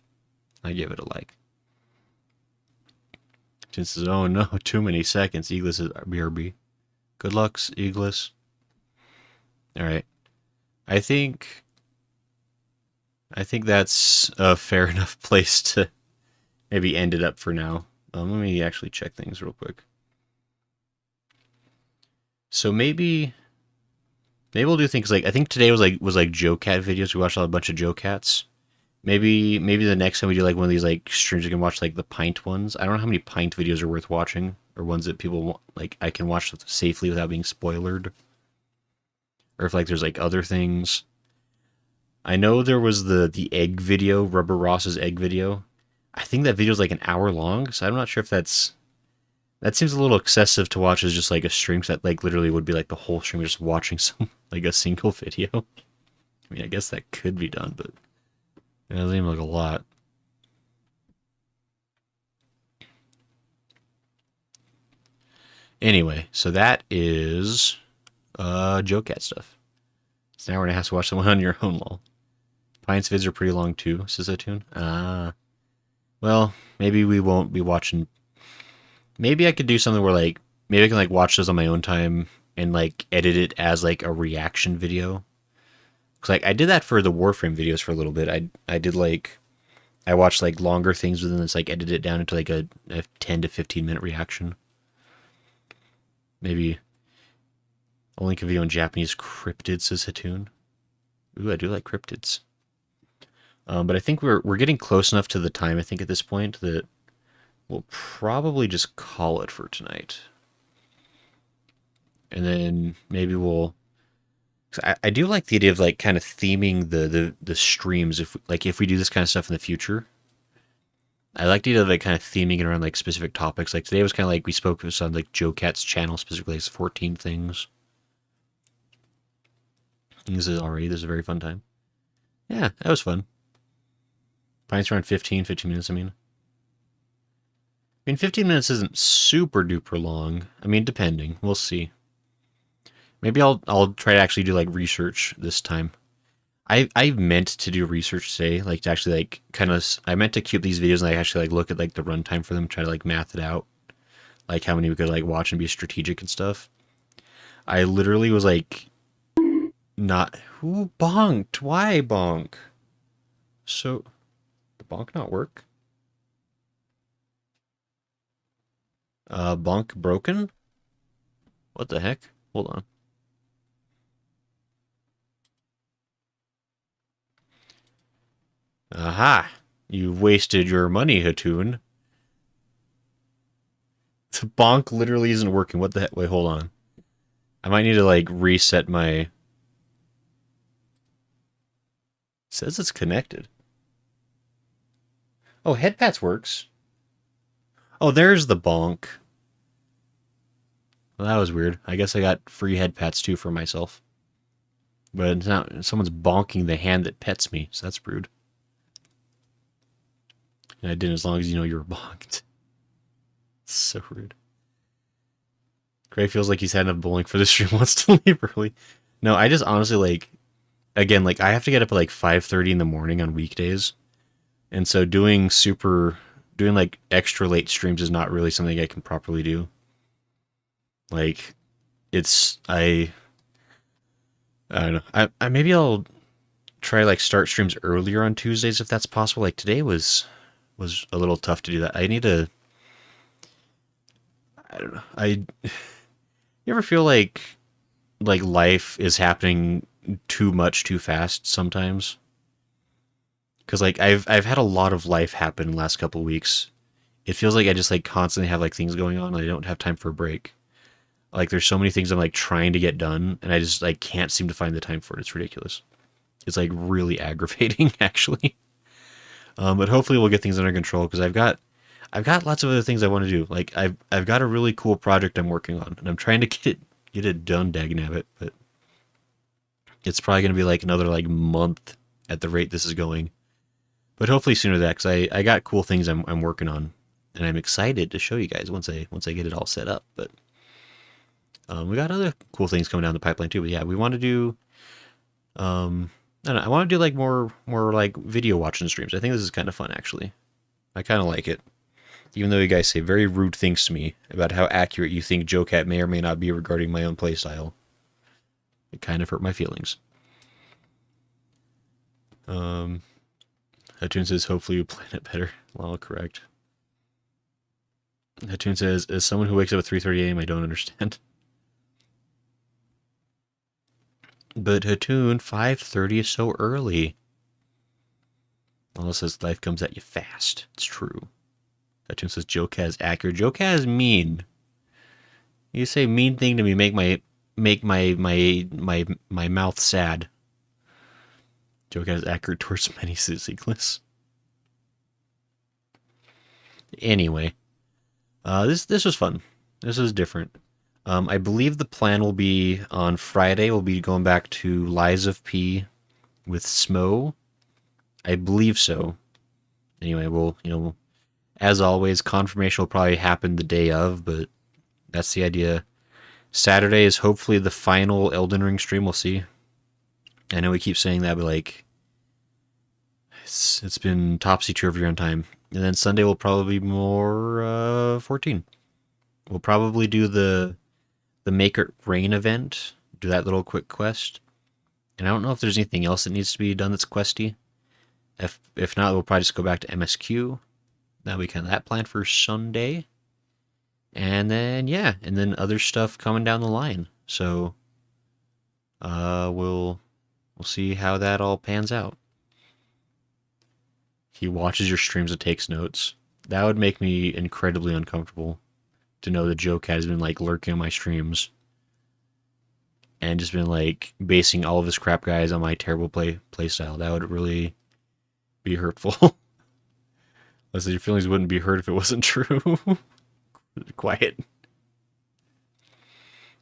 I give it a like. Just says, oh no, too many seconds. Eagles is BRB. Good luck, Eagles. Alright. I think that's a fair enough place to maybe end it up for now. Let me actually check things real quick. So maybe we'll do things like, I think today was like Joe Cat videos. We watched a bunch of Joe Cats. Maybe the next time we do like one of these like streams, we can watch like the Pint ones. I don't know how many Pint videos are worth watching, or ones that people want, like I can watch safely without being spoiled. Or if like there's like other things. I know there was the egg video, Rubber Ross's egg video. I think that video is like an hour long, so I'm not sure if that seems a little excessive to watch as just like a stream that like literally would be like the whole stream just watching some like a single video. I mean, I guess that could be done, but it doesn't seem like a lot. Anyway, so that is Joe Cat stuff. So now we're gonna have to watch someone on your own, lol. Pine's vids are pretty long too, says Atune. Well, maybe we won't be watching. Maybe I could do something where like maybe I can like watch those on my own time and like edit it as like a reaction video. Cause like I did that for the Warframe videos for a little bit. I did like I watched like longer things within this, like edit it down into like a 10 to 15 minute reaction. Maybe I'll link a video in Japanese cryptids, says Hatun. Ooh, I do like cryptids. But I think we're getting close enough to the time, I think, at this point that we'll probably just call it for tonight. And then maybe we'll... I do like the idea of like kind of theming the streams if we do this kind of stuff in the future. I like the idea of like kind of theming it around like specific topics. Like today was kind of like we spoke on like Joe Cat's channel, specifically it's 14 things. This is a very fun time. Yeah, that was fun. Probably around 15 minutes, I mean. 15 minutes isn't super duper long. I mean, depending. We'll see. Maybe I'll try to actually do like research this time. I meant to do research today, like to actually like kind of I meant to keep these videos and like actually like look at like the runtime for them, try to like math it out, like how many we could like watch and be strategic and stuff. I literally was like, not who bonked? Why bonk? So, did bonk not work? Bonk broken? What the heck? Hold on. Aha! You've wasted your money, Hatun. The bonk literally isn't working. What the heck? Wait, hold on. I might need to, like, reset my... It says it's connected. Oh, Headpats works. Oh, there's the bonk. Well, that was weird. I guess I got free Headpats, too, for myself. But it's not... Someone's bonking the hand that pets me, so that's rude. And I didn't as long as you know you were bonked. So rude. Gray feels like he's had enough bowling for the stream, wants to leave early. No, I just honestly, like, again, like, I have to get up at, like, 5:30 in the morning on weekdays. And so doing like, extra late streams is not really something I can properly do. Like, I don't know. I maybe I'll try, like, start streams earlier on Tuesdays if that's possible. Like, today was a little tough to do that. I need to... I don't know. You ever feel like life is happening too much too fast sometimes? Because, like, I've had a lot of life happen in the last couple of weeks. It feels like I just, like, constantly have, like, things going on and I don't have time for a break. Like, there's so many things I'm, like, trying to get done and I just, like, can't seem to find the time for it. It's ridiculous. It's, like, really aggravating, actually. But hopefully we'll get things under control because I've got lots of other things I want to do. Like I've got a really cool project I'm working on, and I'm trying to get it done, dagnabbit. But it's probably going to be like another like month at the rate this is going. But hopefully sooner than that, because I got cool things I'm working on, and I'm excited to show you guys once I get it all set up. But we got other cool things coming down the pipeline too. But yeah, we want to do. I don't know, I want to do like more like video watching streams. I think this is kind of fun actually. I kind of like it. Even though you guys say very rude things to me about how accurate you think Joe Cat may or may not be regarding my own playstyle. It kind of hurt my feelings. Hatun says hopefully you plan it better. Well, correct. Hatun says, as someone who wakes up at 3:30 a.m. I don't understand. But Hatun, 5:30 is so early. All says life comes at you fast. It's true. Hatun says Joe Cat is accurate. Joe Cat is mean. You say mean thing to me, make my mouth sad. Joe Cat is accurate towards many Sizziglis. Anyway, this was fun. This was different. I believe the plan will be on Friday. We'll be going back to Lies of P with Smo. I believe so. Anyway, we'll, as always, confirmation will probably happen the day of, but that's the idea. Saturday is hopefully the final Elden Ring stream. We'll see. I know we keep saying that, but like, It's been topsy-turvy on time. And then Sunday will probably be more 14. We'll probably do the Make It Rain event, do that little quick quest. And I don't know if there's anything else that needs to be done that's questy. If not, we'll probably just go back to MSQ. Now we can have that plan for Sunday. And then yeah, and then other stuff coming down the line. So we'll see how that all pans out. He watches your streams and takes notes. That would make me incredibly uncomfortable to know the Joe Cat has been like lurking on my streams and just been like basing all of his crap guys on my terrible play style. That would really be hurtful. Unless your feelings wouldn't be hurt if it wasn't true. Quiet.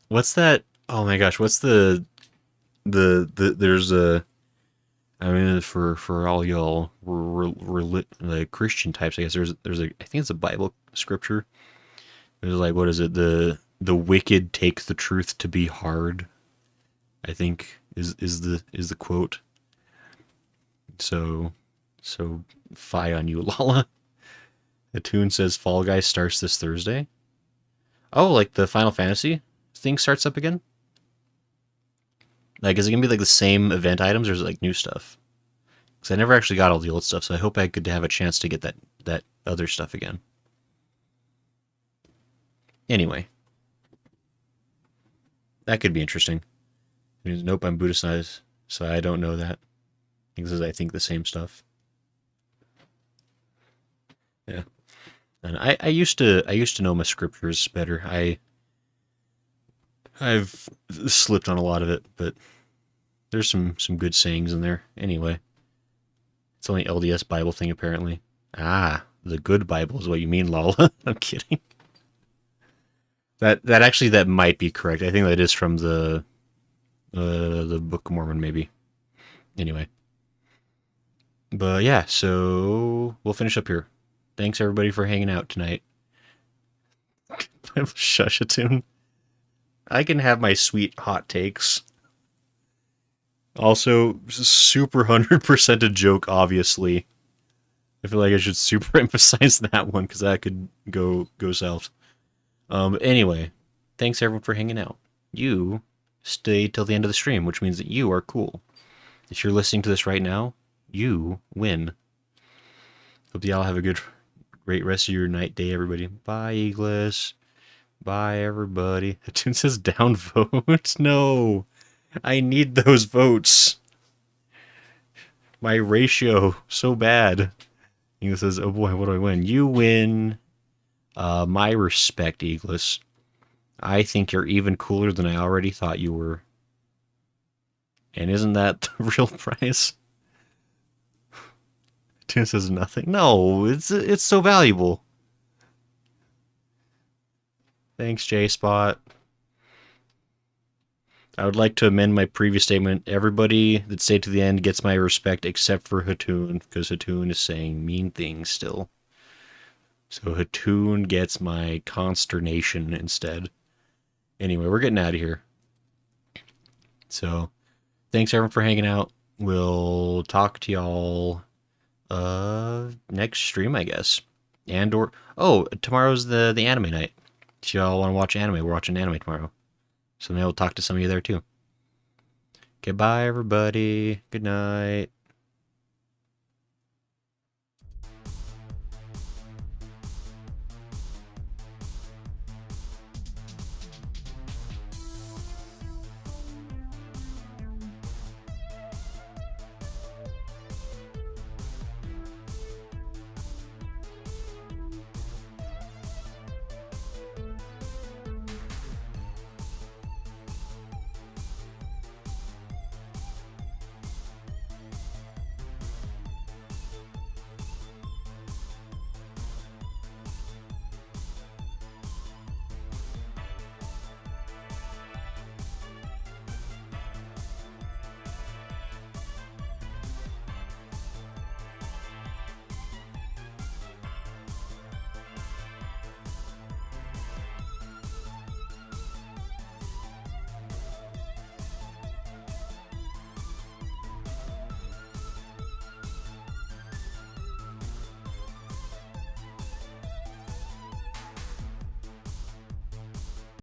What's that? Oh my gosh, what's the there's a, I mean, for all y'all the Christian types, I guess there's a, I think it's a Bible scripture. There's like, what is it? The wicked take the truth to be hard, I think is the quote. So fie on you, Lala. The tune says Fall Guys starts this Thursday. Oh, like the Final Fantasy thing starts up again? Like, is it gonna be like the same event items, or is it like new stuff? Because I never actually got all the old stuff, so I hope I could have a chance to get that other stuff again. Anyway, that could be interesting. Nope, I'm Buddhist, so I don't know that. Because I think the same stuff. Yeah, and I used to know my scriptures better. I've slipped on a lot of it, but there's some good sayings in there. Anyway, it's only LDS Bible thing apparently. Ah, the good Bible is what you mean, Lala. I'm kidding. That actually that might be correct. I think that is from the Book of Mormon, maybe. Anyway, but yeah, so we'll finish up here. Thanks everybody for hanging out tonight. Shush a tune. I can have my sweet hot takes. Also, super 100% a joke, obviously. I feel like I should super emphasize that one, because that could go south. Anyway, thanks everyone for hanging out. You stay till the end of the stream, which means that you are cool. If you're listening to this right now, you win. Hope y'all have a great rest of your night, day, everybody. Bye, Eagles. Bye, everybody. The tune says down vote. No, I need those votes. My ratio, so bad. Eagles says, oh boy, what do I win? You win. My respect, Eagles. I think you're even cooler than I already thought you were. And isn't that the real prize? Tune says nothing. No, it's so valuable. Thanks, J-Spot. I would like to amend my previous statement. Everybody that stayed to the end gets my respect except for Hatoon, because Hatoon is saying mean things still. So Hatoon gets my consternation instead. Anyway, we're getting out of here. So, thanks everyone for hanging out. We'll talk to y'all next stream, I guess. Oh, tomorrow's the anime night. If y'all want to watch anime, we're watching anime tomorrow. So maybe we'll talk to some of you there too. Goodbye, everybody. Good night.